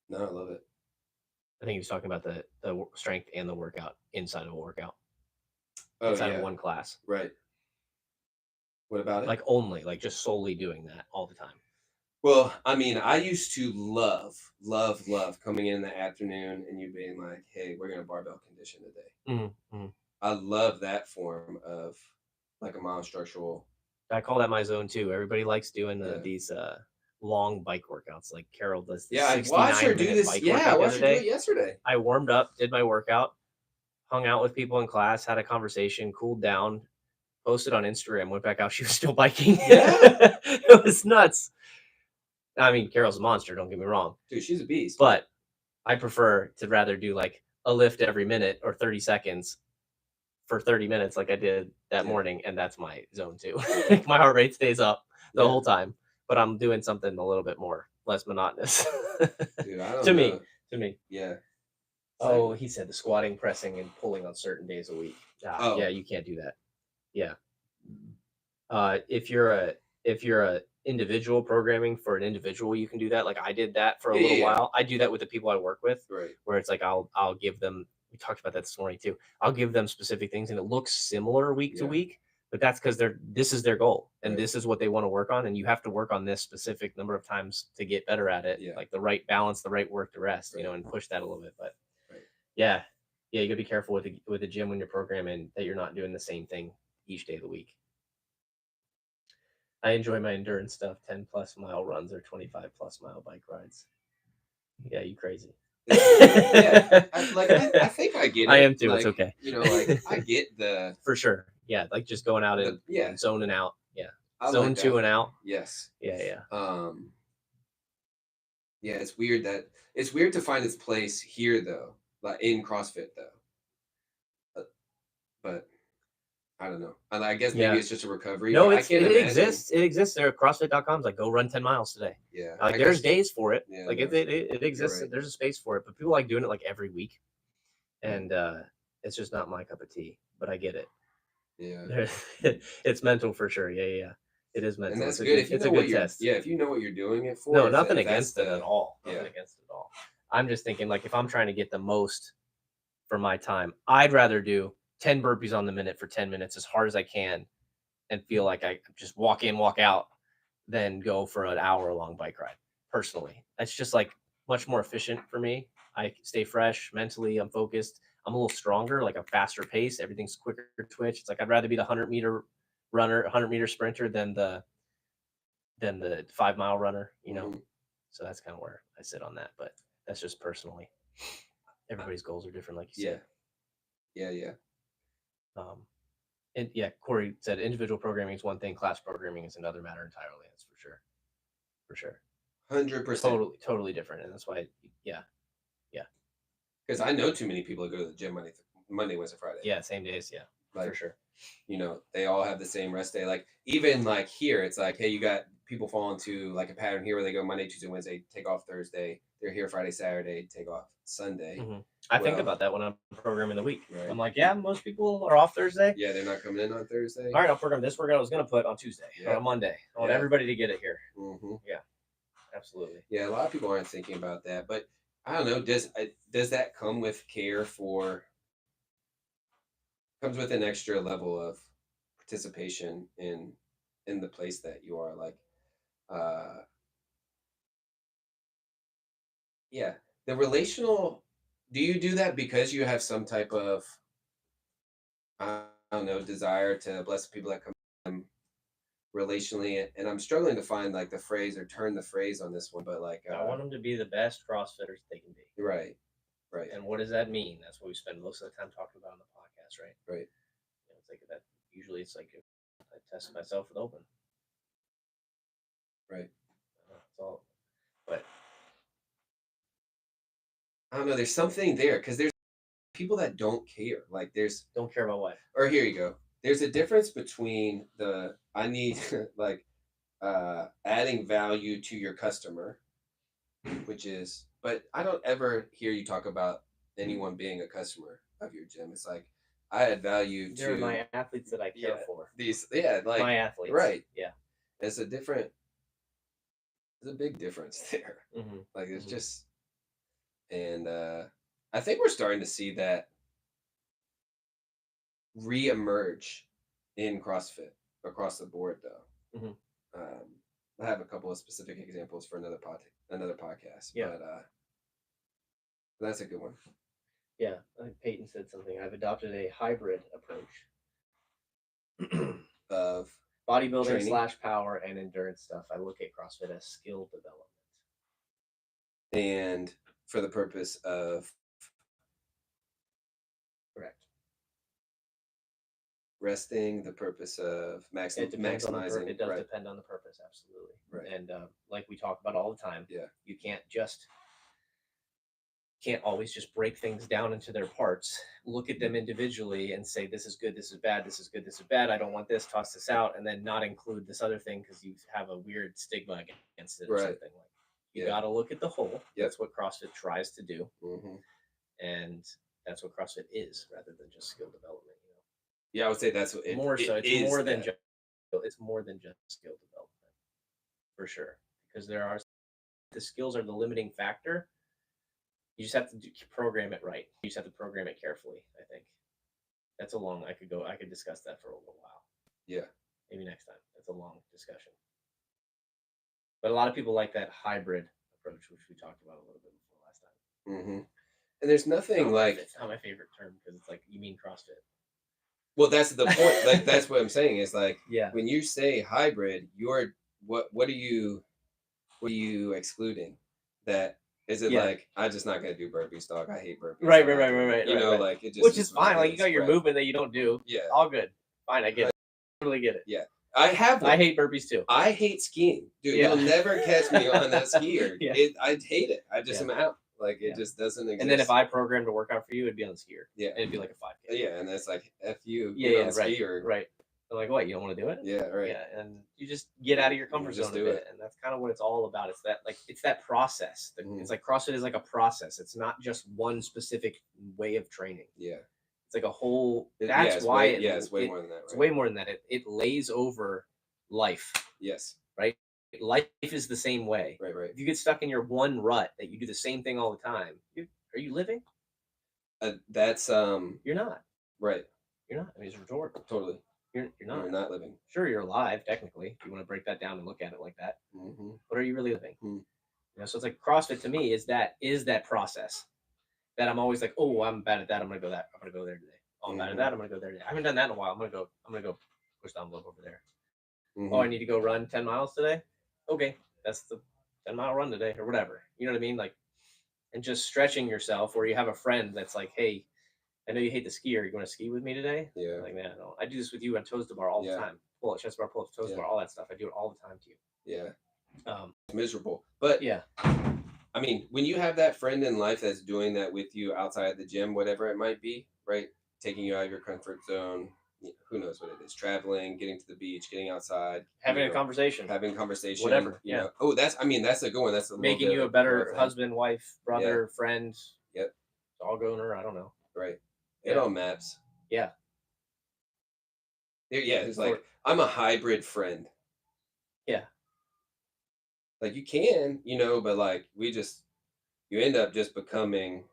No, I love it. I think he was talking about the strength and the workout inside of a workout. Inside of one class. Right. What about it? Like only, like just solely doing that all the time. Well, I mean, I used to love coming in the afternoon and you being like, "Hey, we're gonna barbell condition today." Mm-hmm. I love that form of like a monostructural. I call that my zone too. Everybody likes doing these long bike workouts. Like Carol does. Yeah, I watched her do this. Yeah, I watched her do it yesterday. I warmed up, did my workout, hung out with people in class, had a conversation, cooled down, posted on Instagram, went back out. She was still biking. Yeah, it was nuts. I mean, Carol's a monster, don't get me wrong. Dude, she's a beast. But I prefer to rather do like a lift every minute or 30 seconds for 30 minutes like I did that morning. And that's my zone too. My heart rate stays up the whole time, but I'm doing something a little bit less monotonous. Dude, I don't know. To me. Yeah. Oh, he said the squatting, pressing, and pulling on certain days a week. Yeah, you can't do that. Yeah. If you're a individual programming for an individual, you can do that. Like I did that for a little while. I do that with the people I work with, right? Where it's like I'll give them. We talked about that this morning too. I'll give them specific things, and it looks similar week to week, but that's because this is their goal, and this is what they want to work on, and you have to work on this specific number of times to get better at it. Like the right balance, the right work to rest, and push that a little bit. But yeah, you gotta be careful with the gym when you're programming that you're not doing the same thing each day of the week. I enjoy my endurance stuff, 10+ mile runs or 25+ mile bike rides. Yeah, you crazy. Yeah, I think I get it. I am too. Like, it's okay. I get the for sure. Yeah, like just going out and zoning out. Yeah, zone like 2 and out. Yes. Yeah. Yeah, it's weird to find its place here though, like in CrossFit though. But I don't know. I guess maybe it's just a recovery. No, it exists. It exists. There are CrossFit.com's like go run 10 miles today. Yeah. Like there's days for it. Yeah, like it exists. Right. There's a space for it, but people like doing it like every week. And it's just not my cup of tea, but I get it. Yeah. It's mental for sure. Yeah. It is mental. And that's good. It's a good test. Yeah, if you know what you're doing it for. No, nothing against it at all. Nothing against it at all. I'm just thinking like if I'm trying to get the most for my time, I'd rather do 10 burpees on the minute for 10 minutes as hard as I can and feel like I just walk in, walk out, than go for an hour-long bike ride. Personally, that's just like much more efficient for me. I stay fresh mentally. I'm focused. I'm a little stronger, like a faster pace. Everything's quicker twitch. It's like I'd rather be the 100-meter runner, 100-meter sprinter than the 5-mile runner, you know. So that's kind of where I sit on that, but that's just personally. Everybody's goals are different, like you said. Yeah. And yeah, Corey said individual programming is one thing, class programming is another matter entirely. That's for sure. 100%. Totally different, and that's why. Yeah. Because I know too many people that go to the gym Monday, Wednesday, Friday. Yeah, same days. Yeah, like, for sure. You know, they all have the same rest day. Like even like here, it's like, hey, you got people fall into like a pattern here where they go Monday, Tuesday, Wednesday, take off Thursday. They're here Friday, Saturday, take off Sunday. I think about that when I'm programming the week. Right. I'm like, yeah, most people are off Thursday. Yeah, they're not coming in on Thursday. All right, I'll program this workout I was going to put on Tuesday or on Monday. I want everybody to get it here. Yeah, absolutely. Yeah, a lot of people aren't thinking about that, but I don't know. Does that come with care for? Comes with an extra level of participation in the place that you are, like, yeah, the relational. Do you do that because you have some type of, I don't know, desire to bless the people that come relationally? And I'm struggling to find like the phrase or turn the phrase on this one, but like I want them to be the best CrossFitters they can be. Right. And what does that mean? That's what we spend most of the time talking about on the podcast, right? Right. You know, it's like that. Usually, it's like I test myself with open. Right. That's all. But I don't know. There's something there because there's people that don't care. Like don't care about what. Or here you go. There's a difference between I need like adding value to your customer, which is, but I don't ever hear you talk about anyone being a customer of your gym. It's like I add value to my athletes that I care for. Like my athletes, right? Yeah, it's a big difference there. Like it's just, and I think we're starting to see that re-emerge in CrossFit across the board, though. I have a couple of specific examples for another podcast. Yeah, but that's a good one. Yeah, I think Peyton said something. I've adopted a hybrid approach of bodybuilding / power and endurance stuff. I look at CrossFit as skill development, and for the purpose of resting, the purpose of maximizing. It does depend on the purpose, absolutely. Right. And like we talk about all the time, you can't always just break things down into their parts, look at them individually and say, this is good, this is bad, this is good, this is bad, I don't want this, toss this out, and then not include this other thing because you have a weird stigma against it or something. Like you got to look at the whole. That's what CrossFit tries to do. And that's what CrossFit is, rather than just skill development. Yeah, I would say that's what it's more than just skill development, for sure. Because the skills are the limiting factor. You just have to program it right. You just have to program it carefully. I think that's I could discuss that for a little while. Yeah, maybe next time. That's a long discussion. But a lot of people like that hybrid approach, which we talked about a little bit before last time. And there's nothing it's not my favorite term because it's like, you mean CrossFit. Well, that's the point. Like that's what I'm saying is like, when you say hybrid, you're what are you excluding? That is it like I'm just not gonna do burpees, dog. I hate burpees. Right. You know, like it just which is fine. Like you got your movement that you don't do. Yeah, all good. Fine, I get it. Totally get it. Yeah, I hate burpees too. I hate skiing, dude. You'll never catch me on that skier. I hate it. I just am out. Like it just doesn't exist. And then if I programmed a workout for you, it'd be on the skier. Yeah, and it'd be like a 5K. Yeah, and it's like F you. Skier. Right. They're like, what? You don't want to do it? Yeah, right. Yeah, and you just get out of your comfort zone a bit, and that's kind of what it's all about. It's that process. It's like CrossFit is like a process. It's not just one specific way of training. Yeah, it's like a whole. That's why it's way more than that. Right? It's way more than that. It lays over life. Yes. Right. Life is the same way. Right. If you get stuck in your one rut that you do the same thing all the time, are you living? That's You're not. Right. You're not. I mean, it's rhetorical. Totally. You're not. You're not living. Sure, you're alive technically. If you want to break that down and look at it like that. But are you really living? So it's like CrossFit to me is that process. that I'm always like, oh, I'm bad at that. I'm gonna go that. I'm gonna go there today. Oh, I'm bad at that. I'm gonna go there today. I haven't done that in a while. I'm gonna go push the envelope over there. Oh, I need to go run 10 miles today. Okay, that's the 10-mile run today or whatever. You know what I mean? Like, and just stretching yourself. Or you have a friend that's like, hey, I know you hate the ski. Are you going to ski with me today? Yeah. Like, man, no. I do this with you on toes to bar all the time. Pull up chest bar, pull up toes to bar, all that stuff. I do it all the time to you. Yeah. Miserable. But yeah. I mean, when you have that friend in life that's doing that with you outside the gym, whatever it might be, right? Taking you out of your comfort zone, who knows what it is, traveling, getting to the beach, getting outside, having a conversation, whatever, you know. Oh, that's a good one. That's making you a better husband, wife, brother, friend. Yep. Dog owner. I don't know. Right. It all maps. Yeah. Yeah. It's like, I'm a hybrid friend. Yeah. Like you can, you know, but like you end up just becoming,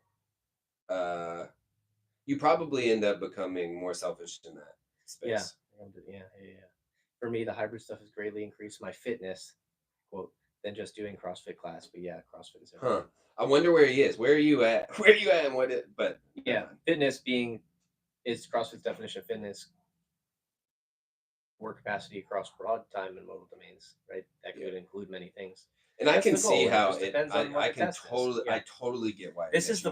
you probably end up becoming more selfish in that space. Yeah. For me, the hybrid stuff has greatly increased my fitness, quote, than just doing CrossFit class. But yeah, CrossFit is everything. I wonder where he is. Where are you at? Where are you at? And what it? But yeah, fitness is CrossFit's definition of fitness. Work capacity across broad time and modal domains, right? That could include many things. And I can see how it depends on what I totally get why this is the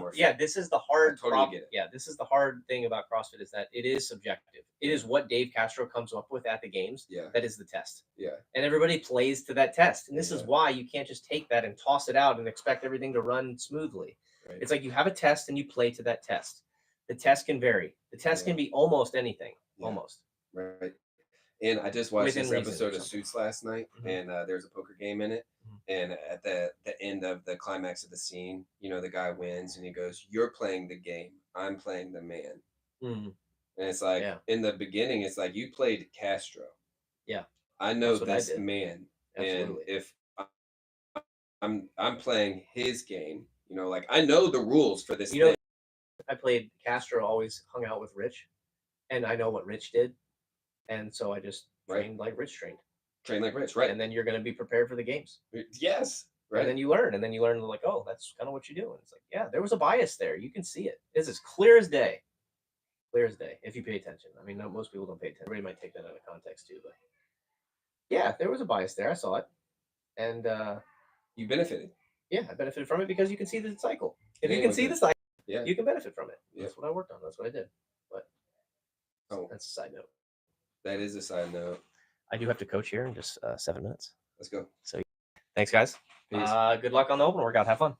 hard problem. Yeah, this is the hard thing about CrossFit is that it is subjective. It is what Dave Castro comes up with at the games. Yeah. That is the test. Yeah. And everybody plays to that test. And this is why you can't just take that and toss it out and expect everything to run smoothly. Right. It's like you have a test and you play to that test. The test can vary. The test can be almost anything. Yeah. Almost. Right. And I just watched this episode of Suits last night, and there's a poker game in it. And at the end of the climax of the scene, you know, the guy wins, and he goes, "You're playing the game. I'm playing the man." And it's like in the beginning, it's like you played Castro. Yeah, I know this man, and if I'm playing his game, you know, like I know the rules for this. You know, I played Castro. Always hung out with Rich, and I know what Rich did. And so I just trained like Rich trained. Train like Rich, right. And then you're going to be prepared for the games. Yes. Right. And then you learn. And then you learn like, oh, that's kind of what you do. And it's like, yeah, there was a bias there. You can see it. It's as clear as day. Clear as day, if you pay attention. I mean, most people don't pay attention. Everybody might take that out of context too. But yeah, there was a bias there. I saw it. And you benefited. Yeah, I benefited from it because you can see the cycle. If you can see the cycle, you can benefit from it. Yeah. That's what I worked on. That's what I did. But that's a side note. That is a side note. I do have to coach here in just 7 minutes. Let's go. So thanks, guys. Good luck on the open workout. Have fun.